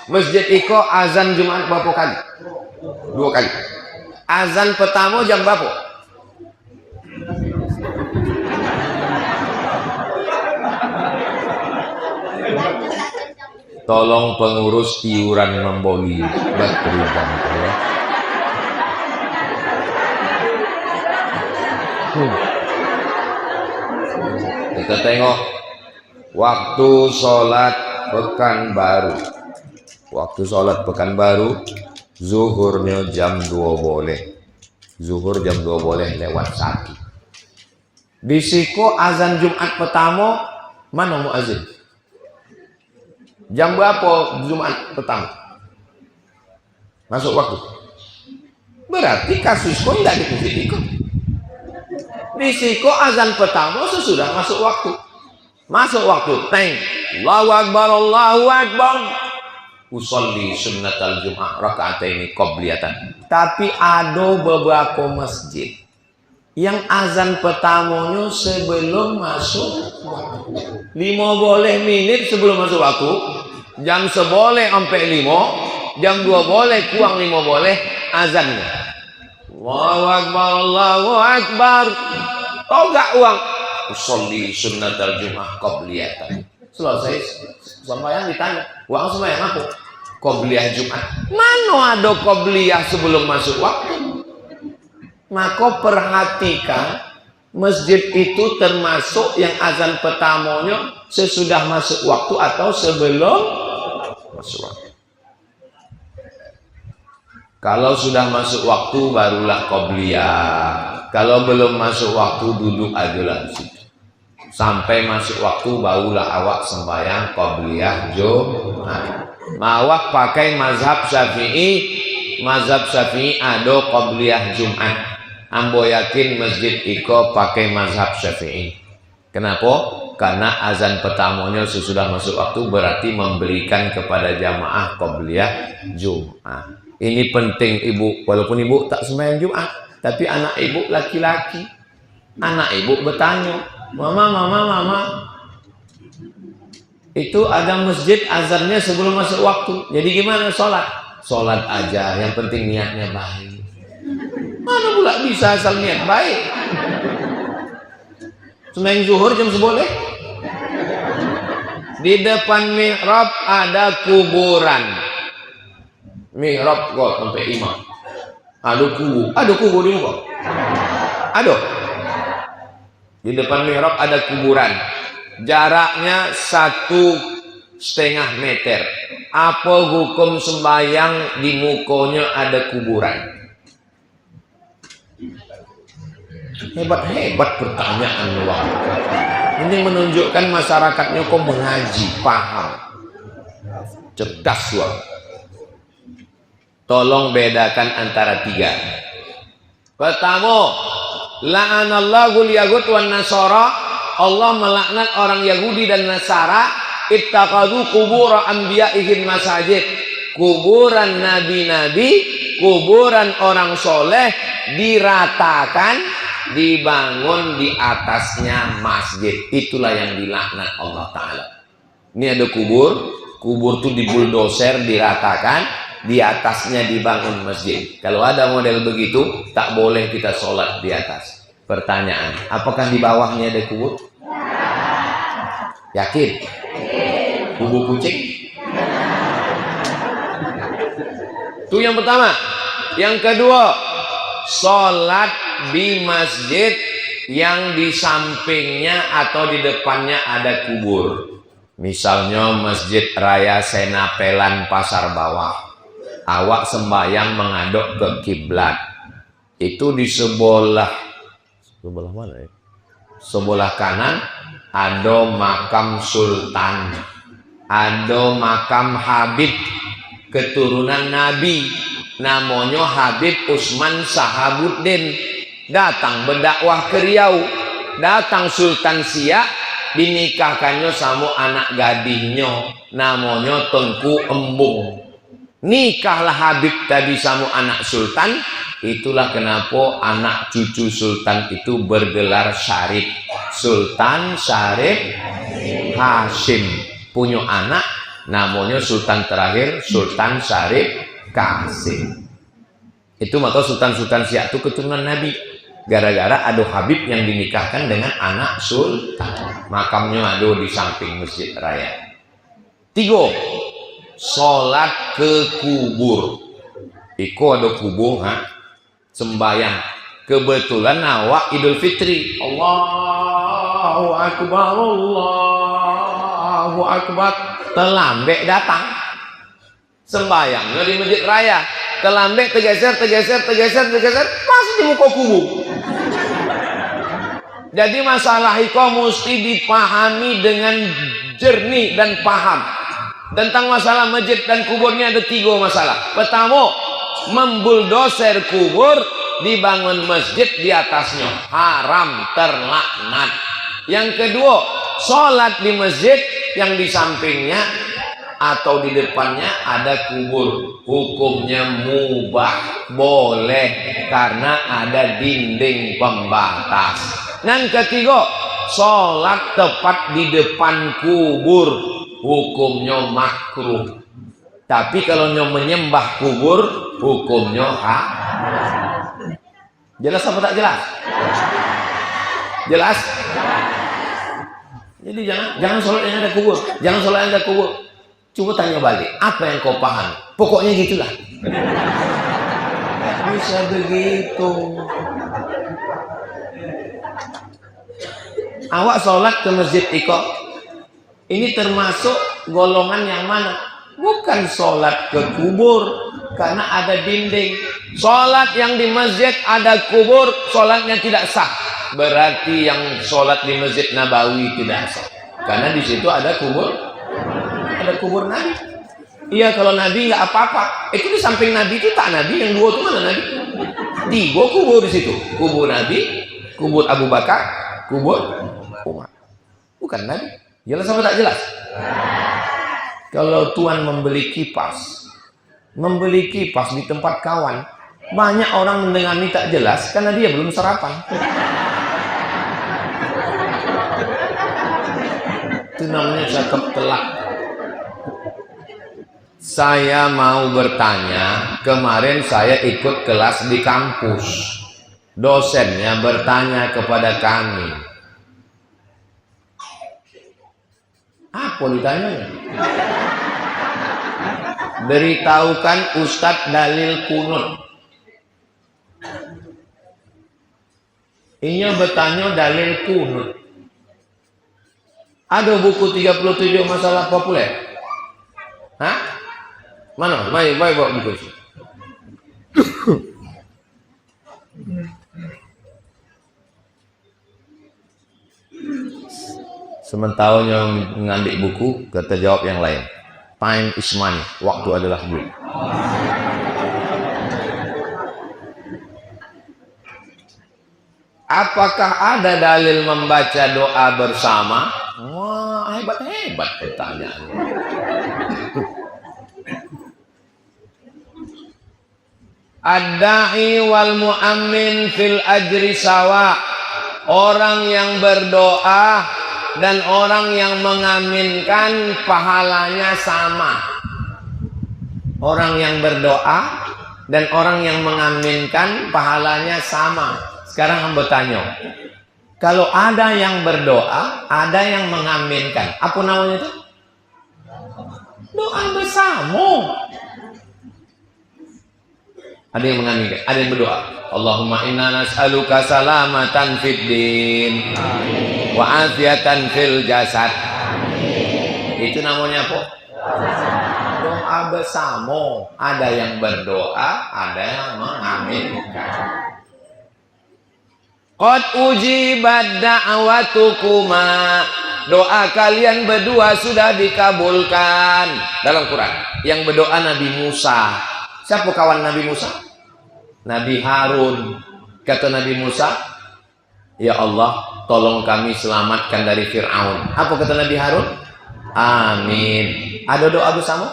Masjid Iko azan Jumat berapa kali? 2 kali. Azan pertama jam berapa? Tolong pengurus iuran memboli berterima. Kita tengok waktu sholat Pekanbaru. Waktu sholat Pekanbaru, zuhurnya jam 2 boleh. Zuhur jam 2 boleh lewat 1. Di Siko azan Jumat pertama, mana muazin? Jam berapa Jumat pertama? Masuk waktu. Berarti kasus kau tidak di Siko. Di Siko azan pertama sesudah masuk waktu. Masuk waktu, teng. Allahu Akbar, Allahu Akbar. Usolli sunnatal Jum'ah raka'ataini qobliyatan. Tapi ada beberapa masjid yang azan pertamanya sebelum masuk waktu. 5 boleh menit sebelum masuk waktu. Jam 1 boleh sampai 5. Jam 2 boleh kurang 5 boleh azannya. Allahu Akbar, Allahu Akbar. Tahu gak uang? Usolli sunnatal Jum'ah qobliyatan. Selesai sembahyang ditanya, uang sembahyang apa? Qobliyah Jumat. Mana ada qobliyah sebelum masuk waktu? Maka perhatikan, masjid itu termasuk yang azan pertamanya sesudah masuk waktu atau sebelum masuk waktu. Kalau sudah masuk waktu barulah qobliyah. Kalau belum masuk waktu duduk aja di situ. Sampai masuk waktu barulah awak sembahyang qobliyah Jumat. Awak pakai mazhab Syafi'i. Mazhab Syafi'i ada qobliyah Jumat. Ambo yakin Masjid Iko pakai mazhab Syafi'i. Kenapa? Karena azan pertamanya sesudah masuk waktu berarti memberikan kepada jamaah qobliyah Jumat. Ini penting ibu, walaupun ibu tak sembahyang Jumat, tapi anak ibu laki-laki. Anak ibu bertanya, mama, itu ada masjid azannya sebelum masuk waktu. Jadi gimana sholat? Sholat aja, yang penting niatnya baik. Mana pula bisa asal niat baik? Sembahyang zuhur jam 10 boleh? Di depan mihrab ada kuburan. Mihrab kok sampai imam. Ada kubur di muka. Ada. Di depan mihrab ada kuburan. Jaraknya 1 setengah meter. Apa hukum sembahyang di mukonya ada kuburan? Hebat-hebat pertanyaan luar. Ini menunjukkan masyarakatnya kok mengaji, paham, cerdas luar. Tolong bedakan antara tiga. Pertama, la'anallahu al-yahud wan nasara. Allah melaknat orang Yahudi dan Nasara. Ittaqadu kubur anbiya'ihim masajid. Kuburan nabi-nabi, kuburan orang soleh diratakan, dibangun di atasnya masjid. Itulah yang dilaknat Allah Ta'ala. Ini ada kubur, kubur itu dibuldoser, diratakan, di atasnya dibangun masjid. Kalau ada model begitu, tak boleh kita sholat di atas. Pertanyaan, apakah di bawahnya ada kubur? Yakin? Kubur kucing? Itu yang pertama. Yang kedua, sholat di masjid yang di sampingnya atau di depannya ada kubur. Misalnya Masjid Raya Senapelan Pasar Bawah. Awak sembahyang menghadap ke kiblat. Itu di sebelah mana ya? Sebelah kanan ada makam sultan, ada makam Habib keturunan Nabi, namanya Habib Utsman Sahabuddin. Datang berdakwah ke Riau, datang Sultan Siak, dinikahkannya sama anak gadisnya, namanya Tengku Embung. Nikahlah Habib tadi sama anak sultan. Itulah kenapa anak cucu sultan itu bergelar Syarif. Sultan Syarif Hashim punya anak namanya sultan terakhir Sultan Syarif Qasim. Itu maka sultan-sultan Siak itu keturunan Nabi. Gara-gara ada Habib yang dinikahkan dengan anak sultan. Makamnya ada di samping Masjid Raya. 3. Sholat ke kubur. Iko ada kubur, sembahyang. Kebetulan awak Idul Fitri. Allahu Akbar, Allahu Akbar. Terlambat datang. Sembahyangnya di Masjid Raya. Terlambat, tergeser, pasti di muka kubur. Jadi masalah itu mesti dipahami dengan jernih dan paham. Tentang masalah masjid dan kuburnya ada 3 masalah. Pertama, membuldoser kubur, dibangun masjid di atasnya, haram, terlaknat. Yang kedua, sholat di masjid yang di sampingnya atau di depannya ada kubur, hukumnya mubah, boleh karena ada dinding pembatas. Yang ketiga, sholat tepat di depan kubur, hukumnya makruh. Tapi kalau menyembah kubur, hukumnya haram. Jelas apa tak jelas? Jelas? Jadi jangan sholat yang ada kubur, jangan sholat yang ada kubur. Coba tanya balik, apa yang kau paham? Pokoknya gitulah. Bisa begitu. Awak sholat ke masjid Iko, ini termasuk golongan yang mana? Bukan sholat ke kubur, karena ada dinding. Sholat yang di masjid ada kubur, sholatnya tidak sah. Berarti yang sholat di Masjid Nabawi tidak sah, karena di situ ada kubur. Ada kubur Nabi. Iya, kalau Nabi nggak apa-apa. Itu di samping Nabi itu tak Nabi, yang 2 itu mana Nabi? 3 kubur di situ. Kubur Nabi, kubur Abu Bakar, kubur Umar. Bukan Nabi. Jelas apa tak jelas? Kalau Tuhan membeli kipas di tempat kawan, banyak orang mendengar ini tak jelas karena dia belum sarapan. Itu namanya cakap telak. Saya mau bertanya, kemarin saya ikut kelas di kampus. Dosennya bertanya kepada kami. Apa ditanya? Beritahukan Ustadz dalil kunut. Ini bertanya dalil kunut. Ada buku 37 masalah populer. Hah? Mana? Mari bawa buku itu. Sementara yang mengambil buku, kata jawab yang lain. Time is money. Waktu adalah duit. Apakah ada dalil membaca doa bersama? Wah, hebat-hebat pertanyaannya. Ad-da'i wal mu'ammin fil ajri sawa. Orang yang berdoa dan orang yang mengaminkan pahalanya sama. Orang yang berdoa dan orang yang mengaminkan pahalanya sama. Sekarang hamba tanya, kalau ada yang berdoa, ada yang mengaminkan, apa namanya itu? Doa bersama. Ada yang mengaminkan, ada yang berdoa. Allahumma inna nas'aluka salamatan fid din wa afiatan fil jasad. Itu namanya apa? Doa bersama. Ada yang berdoa, ada yang mengaminkan. Qad ujibat da'watukuma. Doa kalian berdua sudah dikabulkan. Dalam Quran. Yang berdoa Nabi Musa. Siapa kawan Nabi Musa? Nabi Harun. Kata Nabi Musa, ya Allah, tolong kami selamatkan dari Fir'aun. Apa kata Nabi Harun? Amin. Ada doa bersama?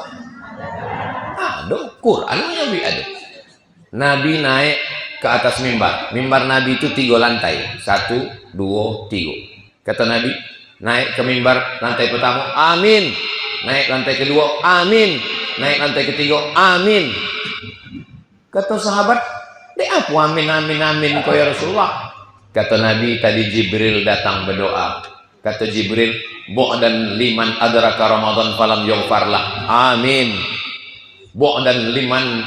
Ada. Quran Nabi ada. Nabi naik ke atas mimbar. Mimbar Nabi itu 3 lantai. 1, 2, 3. Kata Nabi, naik ke mimbar lantai pertama, amin. Naik lantai kedua, amin. Naik lantai ketiga, amin. Kata sahabat, apa amin amin amin kau ya Rasulullah? Kata Nabi, tadi Jibril datang berdoa. Kata Jibril, bu'dan liman adraka Ramadan falam yughfarlah. Amin. Bu'dan liman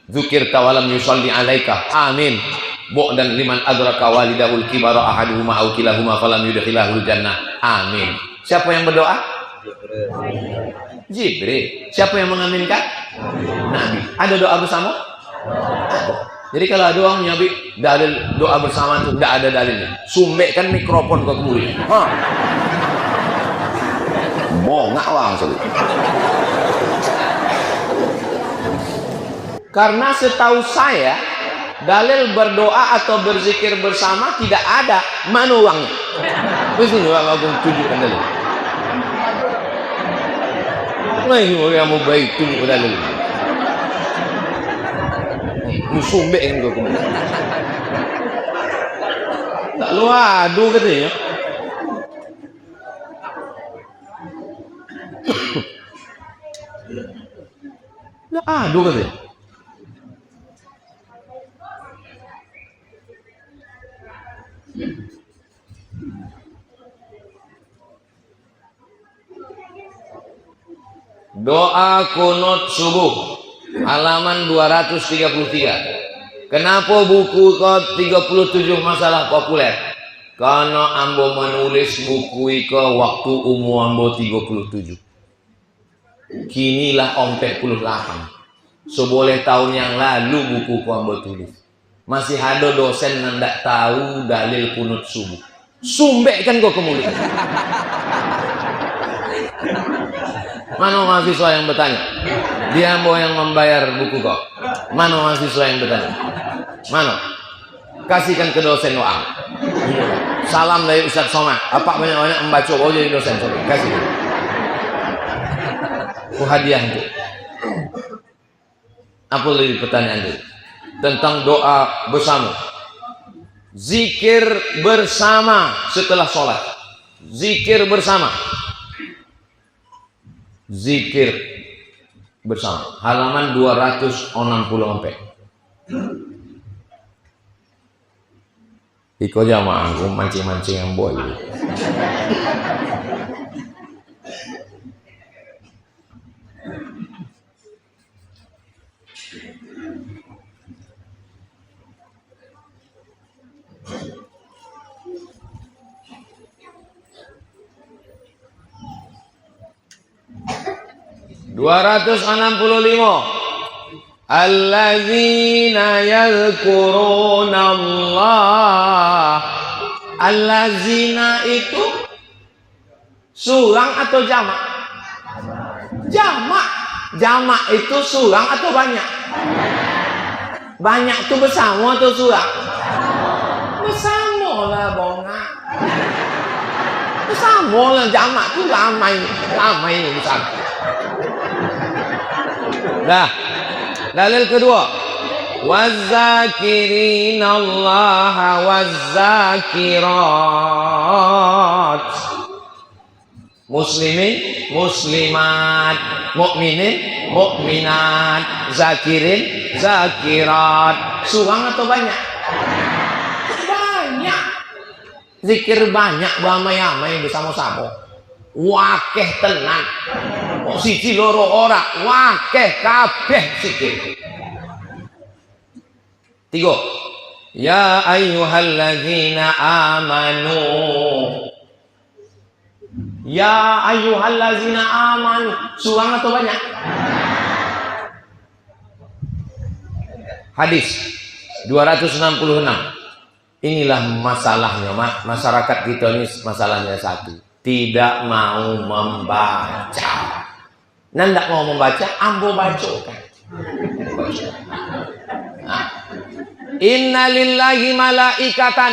dzukirta walam yusalli alaika. Amin. Bu'dan liman adraka walidahul kibara ahaduhuma aw kilahuma falam yudkhilahul jannah. Amin. Siapa yang berdoa? Jibril. Siapa yang mengaminkan? Nabi. Ada doa bersama? Ada. Jadi kalau ada orang nyabik dalil doa bersama itu tidak ada dalilnya. Sumbekkan mikrofon ke kuli. Bongak langsung. Karena setahu saya dalil berdoa atau berzikir bersama tidak ada. Mana uangnya? Terus ini aku tunjukkan dalil. Nah ini yang mau baik tunjuk dalil. Sumbek yang kau kemudian. Tak lu aduh katanya. Aduh katanya. Doa kunut subuh halaman 233. Kenapa buku ke 37 masalah populer? Karena ambo menulis buku ke waktu umur ambo 37. Kinilah om 48. Seboleh tahun yang lalu buku ambo tulis. Masih ada dosen yang tidak tahu dalil kunut subuh. Sumbek kan kau kemudian. Mana mahasiswa yang bertanya? Dia mau yang membayar buku kau. Mana mahasiswa yang bertanya? Mana? Kasihkan ke dosen doang. Salam dari Ustaz Somad. Apa banyak-banyak membaca oh jadi dosen. Sorry. Kasih. Ku hadiah itu. Apa lagi pertanyaan itu? Tentang doa bersama. Zikir bersama setelah sholat. Zikir bersama. Zikir bersama halaman 264. Iko jamaah aku mancing-mancing yang boy. 265. Allazina yadhkuruna Allah. Allazina itu sulang atau jamak? Jamak. Jamak itu sulang atau banyak? Banyak itu bersama atau sulang? Bersama lah bonga. Bersama lah, jamak itu ramai. Ramai besar. Dah. Dalil kedua. Wazzakirinallaha wazzakirat. Muslimin, muslimat, mukminin, mukminat, zakirin, zakirat. Sulang atau banyak? Banyak. Zikir banyak, beramai-amai bersama-sama. Wakeh tenang. Siji loro ora, wakeh kabeh zikir. 3. Ya ayyuhalladzina amanu. Ya ayyuhallazina amanu. Sulang atau banyak? Hadis 266. Inilah masalahnya, masyarakat kita ini masalahnya satu, tidak mau membaca. Nah, tidak mau membaca, ambo baca kan. Inna lillahi malaikatan.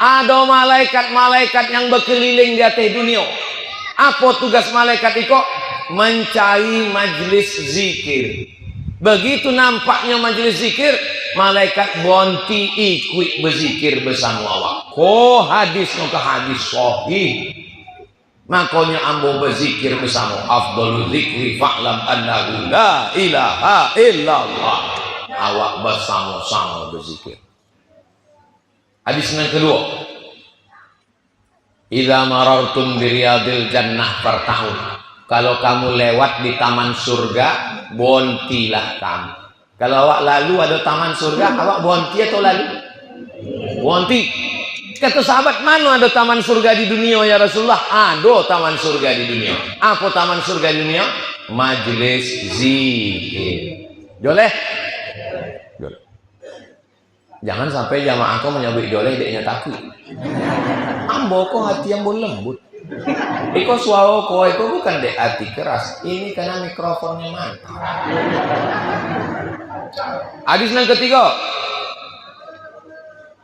Ada malaikat-malaikat yang berkeliling di atas dunia. Apa tugas malaikat itu? Mencari majlis zikir. Begitu nampaknya majlis zikir, malaikat bonti ikut berzikir bersama Allah. Ko hadis ke hadis sahih. Makanya ambo berzikir bersama. Afdalul zikri fa'lam annahu la ilaha illallah. Awak bersama-sama berzikir. Hadis yang kedua. Idza marartum biriyadil jannah fartahun. Kalau kamu lewat di taman surga, bontilah kamu. Kalau awak lalu ada taman surga, awak bonti atau lalu? Bonti. Kata sahabat, mana ada taman surga di dunia ya Rasulullah? Ada taman surga di dunia. Apa taman surga di dunia? Majlis zikir. Boleh? Jangan sampai jamaah kau menyebut joleh deknya takut. Ambo kau hati yang lembut. Iko suara kau itu bukan dek hati keras. Ini karena mikrofonnya mantap. Hadis yang ketiga.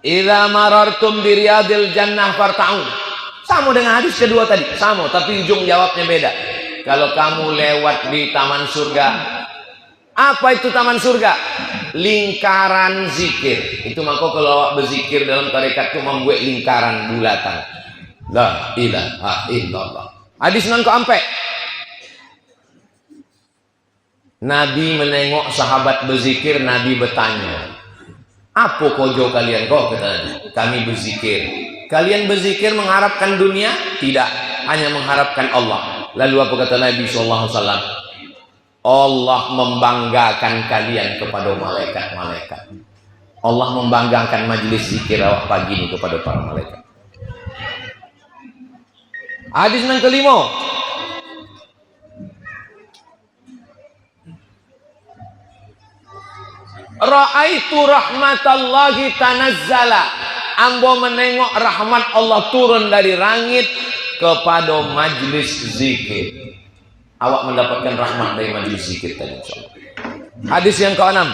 Idza marartum biriyadil jannah farta'u. Sama dengan hadis kedua tadi, sama tapi ujung jawabnya beda. Kalau kamu lewat di taman surga, apa itu taman surga? Lingkaran zikir. Itu maka kalau awak berzikir dalam tarekat itu membuat lingkaran bulatan. La ilaha illallah. Hadis nan keempat. Nabi menengok sahabat berzikir, Nabi bertanya, apa kojo kalian? Kok kata Nabi, kami berzikir. Kalian berzikir mengharapkan dunia? Tidak, hanya mengharapkan Allah. Lalu apa kata Nabi SAW? Allah membanggakan kalian kepada malaikat-malaikat. Allah membanggakan majlis zikir awak pagi ini kepada para malaikat. Hadis yang kelima. Ra'aitu rahmatallahi tanazzala. Ambo menengok rahmat Allah turun dari langit kepada majlis zikir. Awak mendapatkan rahmat dari majlis zikir tadi insyaallah. Hadis yang ke-6.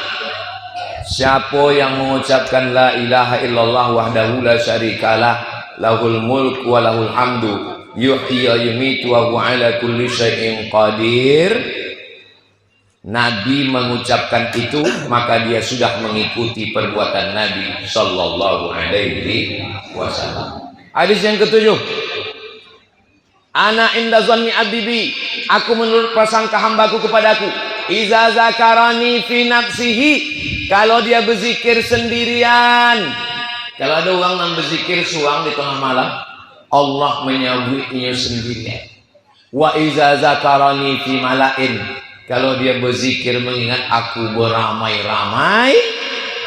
Siapa yang mengucapkan la ilaha illallah wahdahu la syarikalah lahul mulku wa lahul hamdu yuhyi wa yumitu wa huwa ala kulli syai'in qadir. Nabi mengucapkan itu, maka dia sudah mengikuti perbuatan Nabi sallallahu alaihi wasallam. Hadis yang ke-7. Ana inda zanni abdi, aku menurut prasangka hambaku kepadaku. Iza zakarani fi nafsihi, kalau dia berzikir sendirian. Kalau ada orang yang berzikir suang di tengah malam, Allah menyebutnya sendirian. Wa iza zakarani fi malain, kalau dia berzikir mengingat aku beramai-ramai,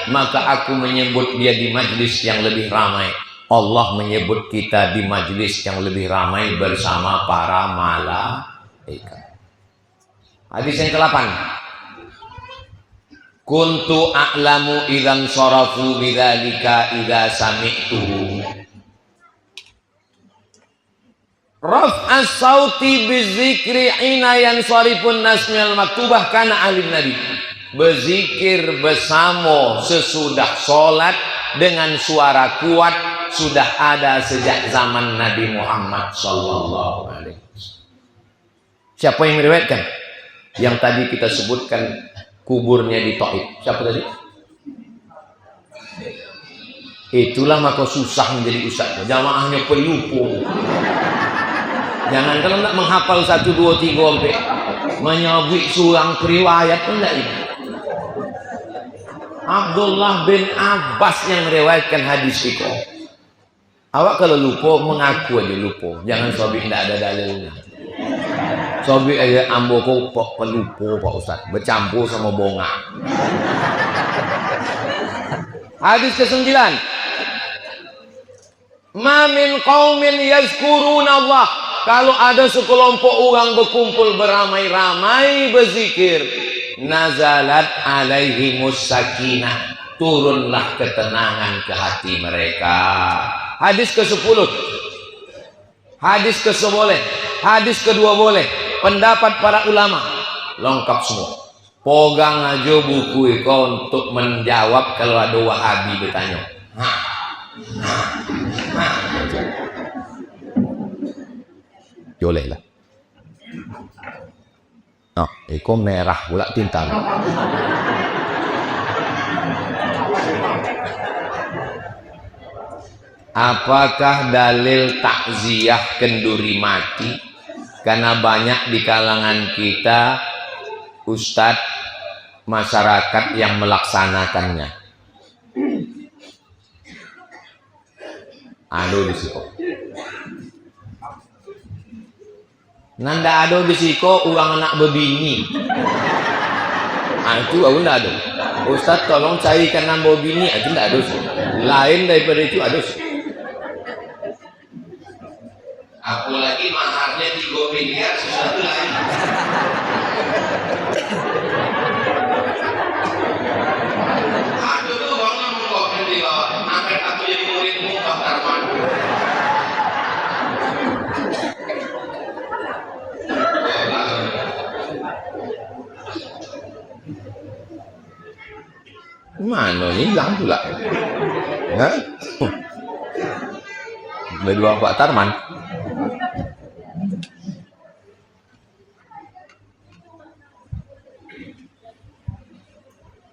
maka aku menyebut dia di majlis yang lebih ramai. Allah menyebut kita di majlis yang lebih ramai bersama para malaikat. Hadis yang ke-8. Kuntu a'lamu idzan sharafu bidzalika idza sami'tuhu. Raf'as sauti bizikri ina yansharifun nas minal maktubah kana ahli nabi. Berzikir bersama sesudah sholat dengan suara kuat sudah ada sejak zaman Nabi Muhammad sallallahu alaihi wasallam. Siapa yang meriwayatkan? Yang tadi kita sebutkan kuburnya di Taif. Siapa tadi? Itulah maka susah menjadi ustaz. Jamaahnya pelupu. Jangan kalau nak menghafal 1, 2, 3 sampai menyabik surang periwayat pun tidak ini. Abdullah bin Abbas yang meriwayatkan hadis itu. Awak kalau lupa mengaku aja lupa. Jangan sobik tidak ada dalilnya. Sobik aja ambo kok pelupa Pak Ustaz. Bercampur sama bonga. Hadis ke-9. Ma min qaumin yazkuruna Allah. Kalau ada sekelompok orang berkumpul beramai-ramai berzikir, nazalat alaihimus sakinah, turunlah ketenangan ke hati mereka. Hadis ke-10. Hadis ke-11. Hadis ke-12 boleh. Pendapat para ulama lengkap semua. Pegang aja buku itu untuk menjawab kalau ada Wahabi bertanya. Boleh lah. Nah, itu merah pula tinta. Apakah dalil takziah kenduri mati? Karena banyak di kalangan kita ustadz masyarakat yang melaksanakannya. Aduh disiko. Nanda ado bisiko uang anak bebini. Itu aku ndak ada. Ustaz tolong carikan nama bini, itu ndak ada. Lain daripada itu ada. Aku lagi maharnya 3 miliar sesuatu lain. Aduh tuh uangnya mau di bawah. Angkat aku jadi muridmu Pak Tarman. Mana nih hilang pula? Ya? Berdua Pak Tarman.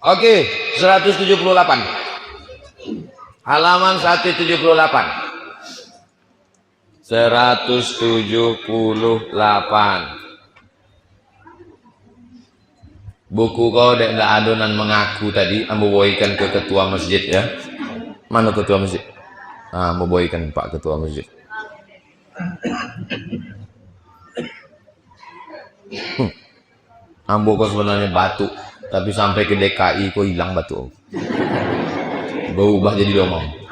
Oke, 178. Halaman 178. 178. Buku kau dek ndak adonan mengaku tadi, ambo boykan ke ketua masjid ya. Mana ketua masjid? Ah, ambo boykan Pak ketua masjid. Ambo kau sebenarnya batu, tapi sampai ke DKI kau hilang batu. Berubah jadi domong.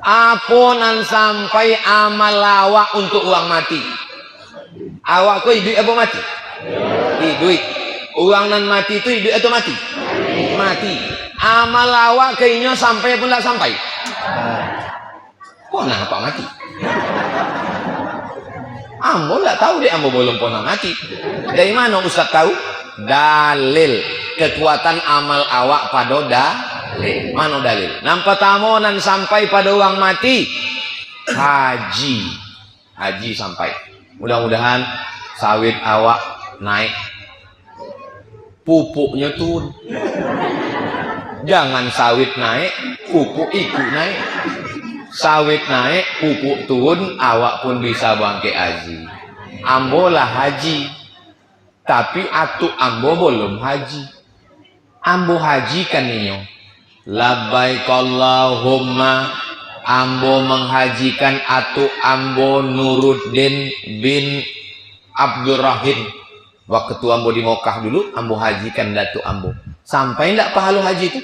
Aponan sampai amal awak untuk uang mati. Awak kau hidup apa mati? Hidup. Uang nan mati itu hidup atau mati? Mati. Amal awak kayaknya sampai pun tak sampai. Kok nak apa mati? Ambo tak tahu deh, ambo belum pernah mati. Dari mana Ustaz tahu? Dalil kekuatan amal awak pada dalil. Mana dalil? Nampak tamonan sampai pada orang mati. Haji. Haji sampai. Mudah-mudahan sawit awak naik. Pupuknya turun. Jangan sawit naik, pupuk ikut naik. Sawit naik, pupuk turun, awak pun bisa bangkit haji. Ambo lah haji. Tapi atuk ambo belum haji. Ambo haji kan ini. Labbaik Allahumma, ambo menghajikan atuk ambo Nuruddin bin Abdurrahim. Waktu ambo di Mekah dulu, ambo hajikan datuk ambo. Sampai enggak pahala haji itu?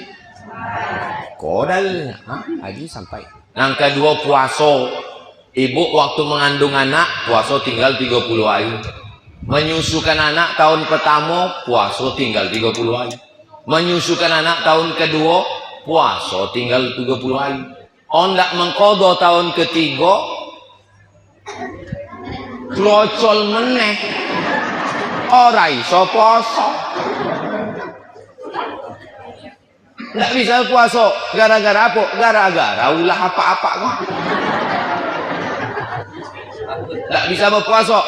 Kodalnya, haji sampai. Yang kedua puasa. Ibu waktu mengandung anak puasa tinggal 30 hari. Menyusukan anak tahun pertama puasa tinggal 30 hari. Menyusukan anak tahun kedua puasa tinggal 30 hari. Ondak mengkodo tahun ketiga klocol meneh ora iso puasa. Nggak bisa puasa gara-gara apa? Gara-gara ulah apa-apa kok. Nggak bisa berpuasa,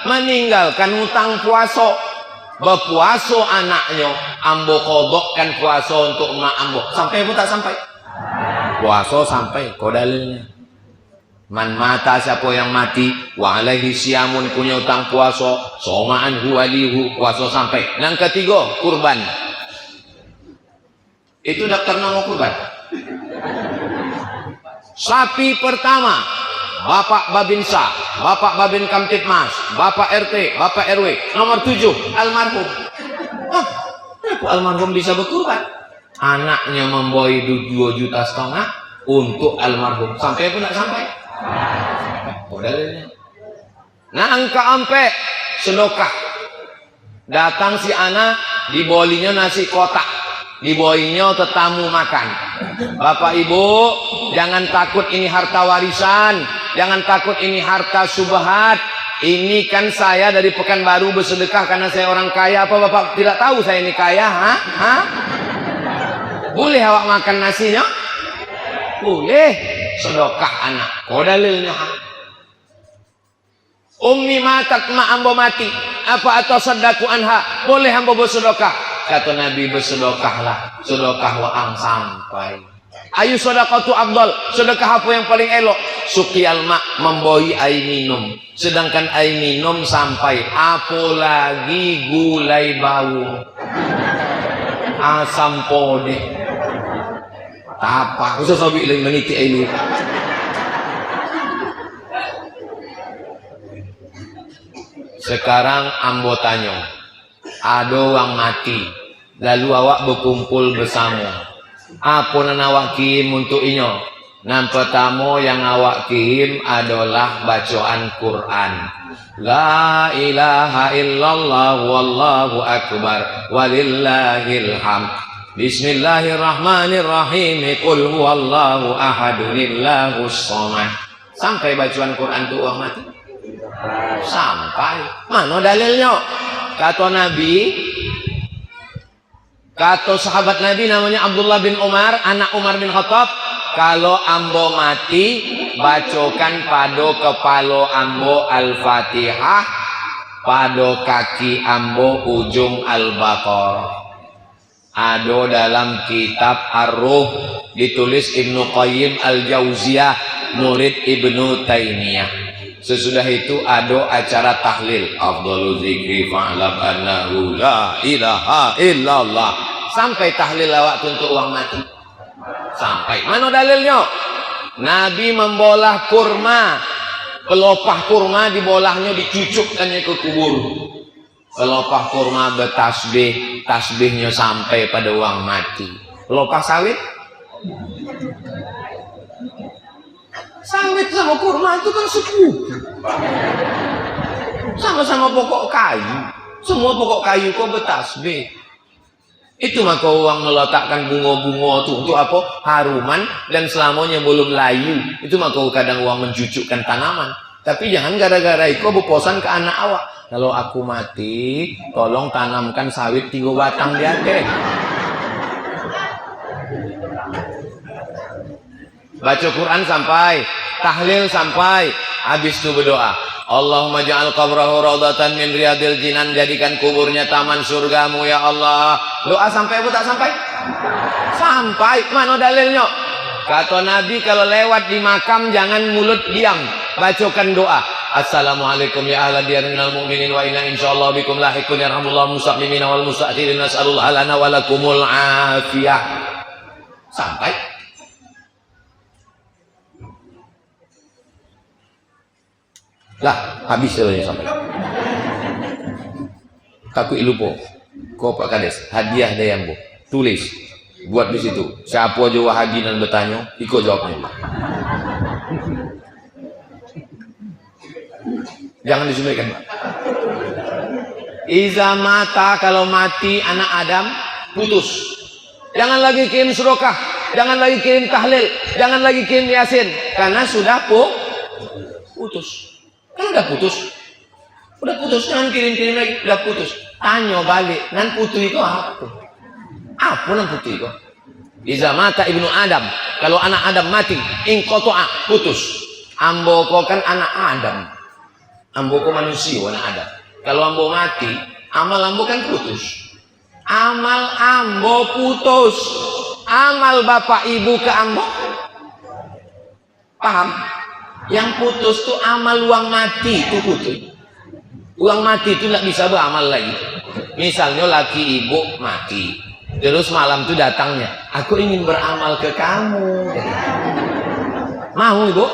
meninggalkan utang puasa. Berpuasa anaknya, ambo kodokkan puasa untuk emak ambo. Sampai apa tak sampai? Puasa sampai, kok dalilnya? Man mata, siapa yang mati, wa alaihi siyamun, punya utang puasa, soma'an huwalihu, puasa sampai. Yang ketiga, kurban. Itu daftar nama kurban. Sapi pertama, Bapak Babinsa, Bapak Babin Kamtipmas, Bapak RT, Bapak RW. Nomor 7, almarhum. Almarhum bisa berkurban. Anaknya membawa 2,5 juta untuk almarhum. Sampai pun tidak sampai. Nah, angka ampe sedekah. Datang si anak, dibolinya nasi kotak, dibolinya tetamu makan. Bapak Ibu, jangan takut ini harta warisan, jangan takut ini harta subhat. Ini kan saya dari Pekanbaru bersedekah karena saya orang kaya. Apa Bapak tidak tahu saya ini kaya? Boleh awak makan nasinya? Boleh. Sedekah anak. Kok dalilnya? Ummi matat, mak ambo mati. Apa atau sedaku anha? Boleh ambo bersedekah. Kata Nabi, bersedekahlah. Sedekah waang sampai. Ayu sedekatu afdal. Sedekah apa yang paling elok? Suqiyal mak, memboi air minum. Sedangkan air minum sampai. Apalagi gulai bau, asam podeh. Apa? Usah sobi lagi meniti ini. Sekarang ambo tanya, ada orang mati, lalu awak berkumpul bersama. Apa yang awak kirim untuk inyo? Yang pertama yang awak kirim adalah bacaan Quran. La ilaha illallah wallahu akbar walillahil hamd. Bismillahirrahmanirrahim. Qul huwallahu ahadunillahus somad. Sampai bacaan Quran itu orang mati? Sampai. Mana dalilnya? Kata Nabi, kata sahabat Nabi namanya Abdullah bin Umar, anak Umar bin Khattab, kalau ambo mati, bacokan pada kepala ambo Al-Fatihah, pada kaki ambo ujung Al-Baqarah. Ada dalam kitab Ar-Ruh, ditulis Ibnu Qayyim Al-Jauziyah, murid Ibnu Taimiyah. Sesudah itu ada acara tahlil. Afdalu zikri fa'lam annahu la ilaha illallah. Sampai tahlil awak untuk uang mati. Sampai. Mana dalilnya? Nabi membolah kurma. Pelopah kurma dibolahnya, dicucukkannya ke kubur. Pelopah kurma bertasbih, tasbihnya sampai pada uang mati. Pelopah sawit? Sawit sama kurma itu kan sepupu. Sama-sama pokok kayu. Semua pokok kayu kok bertasbih. Itu maka orang meletakkan bunga-bunga itu untuk apa? Haruman, dan selamanya belum layu. Itu maka kadang orang mencucukkan tanaman. Tapi jangan gara-gara itu berposan ke anak awak. Kalau aku mati, tolong tanamkan sawit 3 batang di hati. Baca Quran sampai, tahlil sampai, habis itu berdoa. Allahumma ja'al qabrahu raudatan min riyadil jinan, jadikan kuburnya taman surgamu ya Allah. Doa sampai apa tak sampai? Sampai. Mana dalilnya? Kata Nabi, kalau lewat di makam jangan mulut diam, bacakan doa. Assalamualaikum ya ahla diyar minal mu'minin wa inna insyaallah bikum lahiqun yarhamullahu musaqimina wal musa'tirin nas'alul halana walakumul afiyah. Sampai. Lah, habis jalannya sampai. Takut lupa. Kau Pak Kades, hadiah dayambo. Tulis. buat di situ. Siapa aja wahagi dan bertanya, ikut jawabnya. Jangan disebutkan. Iza mata, kalau mati anak Adam putus. Jangan lagi kirim surokah, jangan lagi kirim tahlil, jangan lagi kirim yasin, karena sudah putus. Kan udah putus. Udah putus, jangan kirim-kirim lagi, udah putus. Tanya balik, nan putu itu apa? Apa nan putu itu? Iza mata ibnu Adam, kalau anak Adam mati, ingkotoa, putus. Amboko kan anak Adam, amboko manusia, anak Adam. Kalau ambo mati, amal ambo kan putus. Amal ambo putus. Amal bapak ibu ke ambo, paham? Yang putus tuh amal uang mati itu putus. Uang mati itu nggak bisa beramal lagi. Misalnya laki ibu mati, terus malam itu datangnya, aku ingin beramal ke kamu. Mau ibu?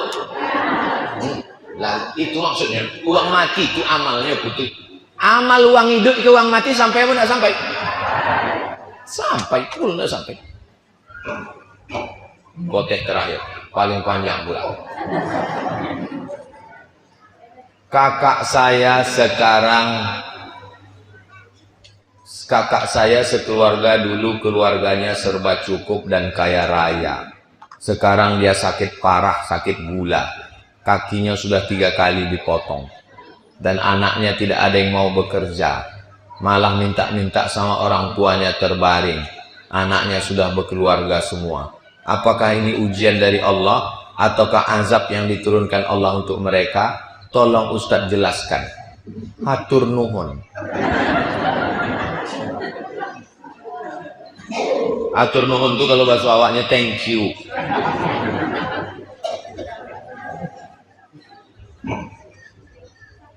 Lah itu maksudnya uang mati itu amalnya putih. Amal uang hidup ke uang mati sampai apa enggak sampai? Sampai full enggak sampai. Kotek terakhir paling panjang pula. Kakak saya sekeluarga dulu keluarganya serba cukup dan kaya raya. Sekarang dia sakit parah, sakit gula. Kakinya sudah 3 kali dipotong. Dan anaknya tidak ada yang mau bekerja. Malah minta-minta sama orang tuanya terbaring. Anaknya sudah berkeluarga semua. Apakah ini ujian dari Allah ataukah azab yang diturunkan Allah untuk mereka? Tolong Ustadz jelaskan. Hatur nuhun. Hatur nuhun itu kalau bahasa awaknya thank you.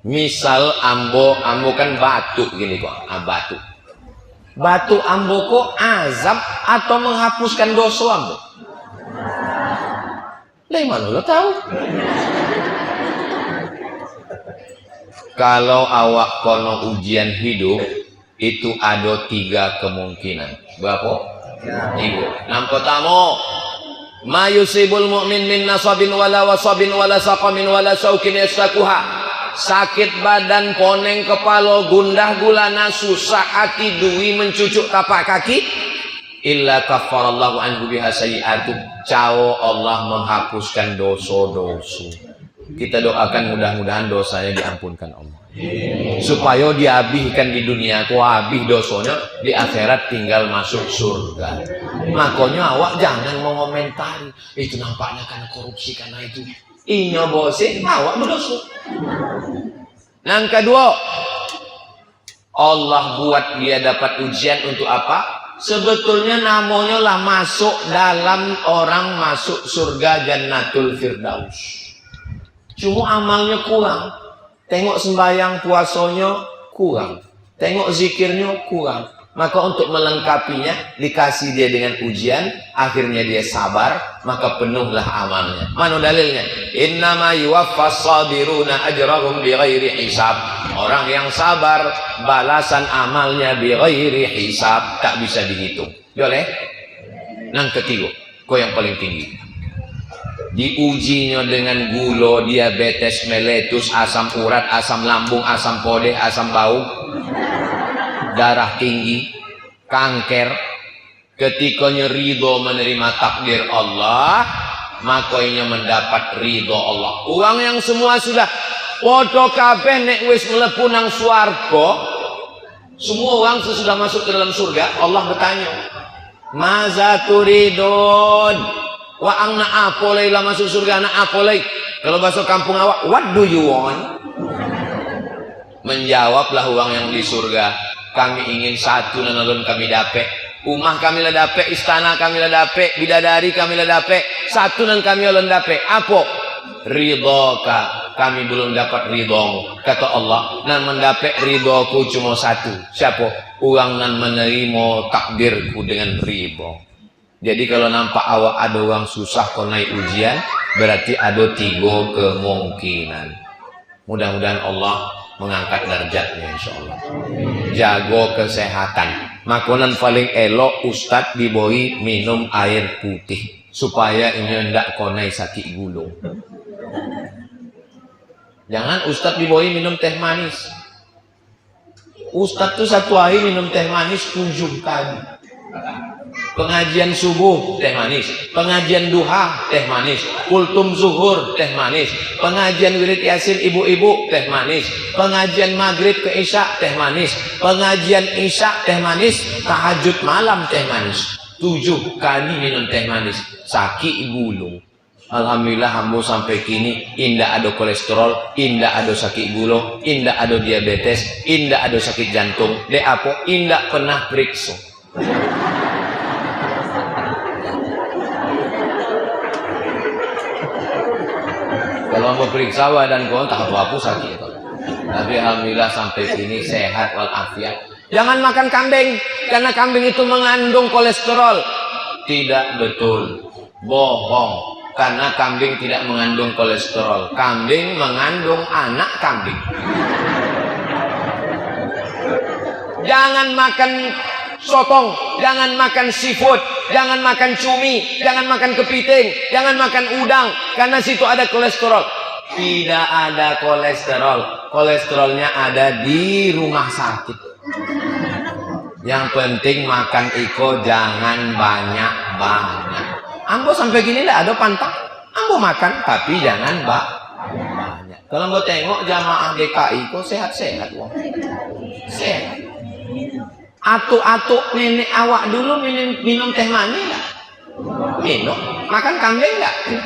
Misal ambo kan batu gini kok, batu. Batu ambo kok azab atau menghapuskan dosa ambo? Lah mana lo tahu? Kalau awak kono ujian hidup itu ada 3 kemungkinan. Berapa? 3. Yang pertama, ma yusibul mu'min min nasabin wala wasabin wala saqamin wala saukin yastakuha. Sakit badan, poneng kepala, gundah gulana, susah hati, dui mencucuk tapak kaki, illa kafarallahu anhu biha sayyi'atu. Cao Allah menghapuskan dosa-dosa. Kita doakan mudah-mudahan dosanya diampunkan Allah, supaya dihabiskan di dunia ku habis dosanya, di akhirat tinggal masuk surga. Makanya awak jangan mengomentari itu nampaknya karena korupsi, karena itu inya bose awak berdosa. Yang kedua, Allah buat dia dapat ujian untuk apa? Sebetulnya namanya lah masuk dalam orang masuk surga Jannatul Firdaus. Cuma amalnya kurang. Tengok sembahyang puasanya kurang. Tengok zikirnya kurang. Maka untuk melengkapinya dikasih dia dengan ujian, akhirnya dia sabar, maka penuhlah amalnya. Mana dalilnya? Innama yuwaffas sabiruna ajrahum bighairi hisab. Orang yang sabar balasan amalnya bighairi hisab, tak bisa dihitung. Boleh? Yang ketiga, kau yang paling tinggi. Diujinya dengan gula, diabetes, meletus, asam urat, asam lambung, asam podeh, asam bau, darah tinggi, kanker. Ketikanya ridho menerima takdir Allah, makanya mendapat ridho Allah. Uang yang semua sudah podo kabeh nek wis mlebu nang swarga, semua uang sesudah masuk ke dalam surga, Allah bertanya, maza turidun? Wa angna apolai lah masuk surga, anak apolai. Kalau bahasa kampung awak, what do you want? Menjawablah uang yang di surga, kami ingin satu nanalun kami dapat. Umah kami lah dapat, istana kami lah dapat, bidadari kami lah dapat, satu nan kami lah dapat. Apa? Ridhoka, kami belum dapat ridhomu. Kata Allah, nan mendapat ridhoku cuma satu. Siapa? Uang nan menerima takdirku dengan ridho. Jadi kalau nampak awak ada orang susah kau naik ujian, berarti ada 3 kemungkinan. Mudah-mudahan Allah mengangkat derajatnya insyaallah. Jago kesehatan. Makanan paling elok Ustadz diboi minum air putih supaya ini ndak konai sakit gulung. Jangan Ustadz diboi minum teh manis. Ustadz tuh satu hari minum teh manis 7 kali. Pengajian subuh teh manis, pengajian duha teh manis, kultum zuhur teh manis, pengajian wirid yasin ibu-ibu teh manis, pengajian maghrib ke isya teh manis, pengajian isya teh manis, tahajud malam teh manis. 7 kali minum teh manis, sakit gulung. Alhamdulillah hambo sampai kini indah ada kolesterol, indah ada sakit gula, indah ada diabetes, indah ada sakit jantung. Dek apa? Indah pernah periksa. Kalau mau periksa dan kau tak apa sakit. Tapi alhamdulillah sampai kini sehat walafiat. Jangan makan kambing karena kambing itu mengandung kolesterol. Tidak betul, bohong. Karena kambing tidak mengandung kolesterol. Kambing mengandung anak kambing. Jangan makan sotong, jangan makan seafood, jangan makan cumi, jangan makan kepiting, jangan makan udang, karena situ ada kolesterol. Tidak ada kolesterol. Kolesterolnya ada di rumah sakit. Yang penting makan iko jangan banyak-banyak. Ambo sampai gini lah ada pantang. Ambo makan tapi jangan banyak. Kalau mau tengok jamaah DKI kok sehat-sehat wong. Sehat. Atuk-atuk nenek awak dulu minum teh manis enggak? Minum. Makan kambing enggak?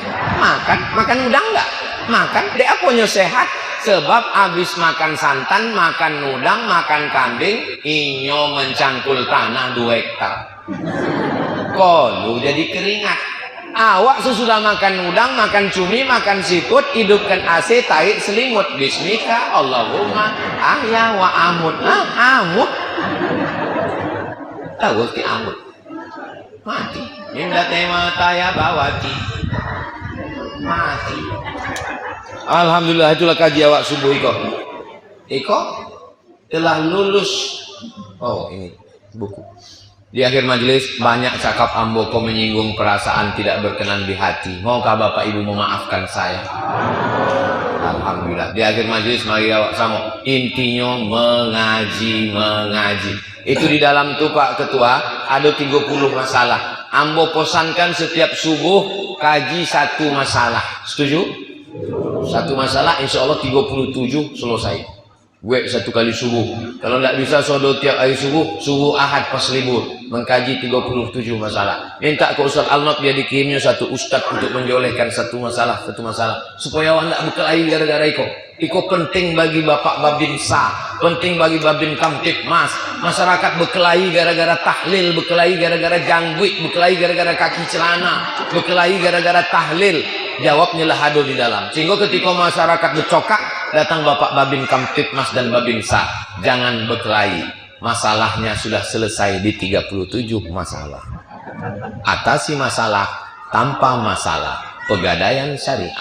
Makan udang enggak? Makan. Dek aponyo sehat sebab habis makan santan, makan udang, makan kambing, inyo mencangkul tanah 2 hektar. Kolu jadi keringat. Awak sesudah makan udang, makan cumi, makan siput, hidupkan AC, tarik selimut. Bismika Allahumma ahya wa amut. Amut. Tahu ti amut. Mati. Minda tema taya bawati. Mati. Alhamdulillah itulah kaji awak subuh Iko telah lulus. Oh ini buku. Di akhir majelis banyak cakap ambo kau menyinggung perasaan tidak berkenan di hati. Maukah Bapak Ibu memaafkan saya? Alhamdulillah. Di akhir majelis mari awak sama. Intinya mengaji. Itu di dalam tuh Pak Ketua ada 30 masalah. Ambo posankan setiap subuh kaji 1 masalah. Setuju? 1 masalah insya Allah 37 selesai. Gue 1 kali subuh. Kalau tidak bisa sodo tiap hari subuh ahad pas libur mengkaji 37 masalah. Minta ke Ustaz Alnot dia dikirimnya 1 ustaz untuk menjolehkan 1 masalah supaya awak tidak berkelahi gara-gara iko penting bagi Bapak Babinsa, penting bagi Babin Kamtipmas. Masyarakat berkelahi gara-gara tahlil, berkelahi gara-gara jangguik, berkelahi gara-gara kaki celana, berkelahi gara-gara tahlil. Jawabnya lah ada di dalam. Sehingga ketika masyarakat bercokak, datang Bapak Babin Kamtipmas dan Babinsa. Jangan berkelahi. Masalahnya sudah selesai di 37 masalah. Atasi masalah tanpa masalah. Pegadaian syariah.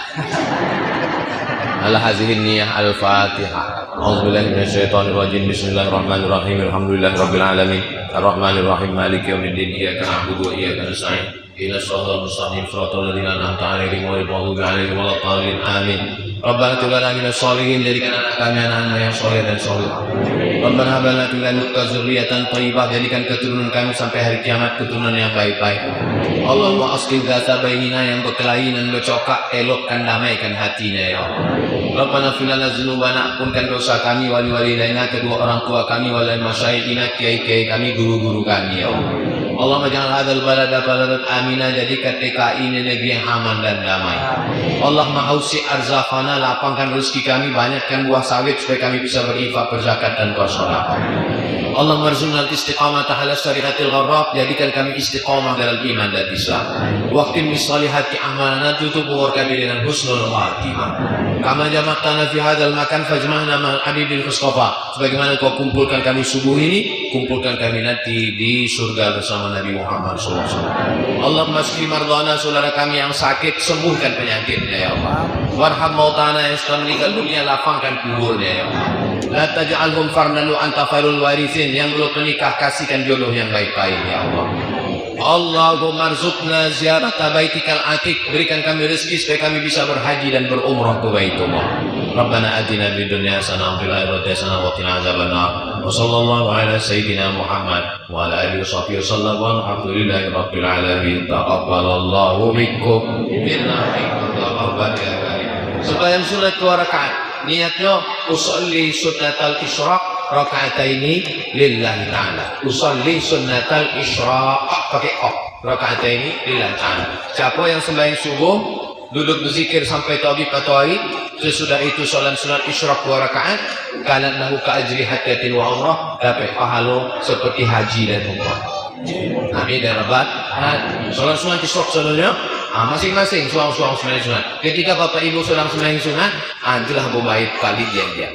Ala hazihin niyah al-fatihah. A'udzubillahi minasyaitonirrajim. Bismillahirrahmanirrahim. Alhamdulillahirabbil alamin. Arrahmanirrahim. Maliki yaumiddin. Iyyaka na'budu wa iyyaka nasta'in. Ihdinas siratal mustaqim. Siratal ladzina an'amta 'alaihim ghairil maghdubi 'alaihim waladdallin. Amin. Rabbana hab lana minas sholihin, jadikan anak kami anak-anak yang soleh dan soleh. Rabbana hab lana min ladunka dzurriyyatan thayyibah, jadikan keturunan kami sampai hari kiamat keturunan yang baik-baik. Allahumma aslih dzata bainina, yang berkelahi dan bercokak elokkan, damaikan hatinya ya Allah. Rabbana fil lana dzunubana, ampunkan dosa kami, wali-walidaina, kedua orang tua kami, wal masyayikhina, kiai-kiai kami, guru-guru kami ya Allah. Allahumma ja'al hadzal balada baladan amina, jadikan DKI ini negeri yang aman dan damai. Allahumma ausi arzaqana, lapangkan rezeki kami, banyakkan buah sawit supaya kami bisa berinfak, berzakat dan bersedekah. Allahumma arzuqna al-istiqamata ala syariatil gharrab, jadikan kami istiqamah dalam iman dan Islam. Waqtim bisolihati amalana, tutup umur kami dengan husnul khatimah. Kama jama'tana fi hadzal makan fajma'na ma'al habibul mustafa, sebagaimana kau kumpulkan kami subuh ini, kumpulkan kami nanti di surga bersama Nabi Muhammad SAW. Allahumma shfi mardana, saudara kami yang sakit, sembuhkan penyakitnya ya Allah. Warham mautana yang sedang meninggal dunia, lapangkan kuburnya ya Allah. La taj'alhum farnalu anta khairul warithin. Yang belum menikah kasihkan jodoh yang baik-baik ya Allah. Allahumma arzuqna ziyarata baitikal atiq. Berikan kami rezeki supaya kami bisa berhaji dan berumrah ke Baitullah. Rabbana atina fid dunya hasanah wa fil akhirati hasanah wa qina adzabannar. Wa sallallahu ala sayyidina Muhammad wa ala alihi washabbihi wasallam walhamdulillahi rabbil alamin. Taqabbalallahu minkum minna taqabbal ya karim. Sembahyang sunat 2 rakaat. Niatnya usolli sunnatal isyraq rakaataini lillahi ta'ala. Usolli sunnatal isyraq pakai rakaataini lillahi ta'ala. Siapa yang sembahyang subuh duduk berzikir sampai tauhid atau hari, sesudah itu solat sunat isyraq 2 rakaat, kalan lahu ka ajri hajjatin wa umrah, dapat pahala seperti haji dan umrah. Nabi dan rabat solat sunat isyraq sebenarnya masing-masing suang-suang sembahyang sunat. Ketika bapak ibu sedang sembahyang sunat, itulah bubaid kali dia.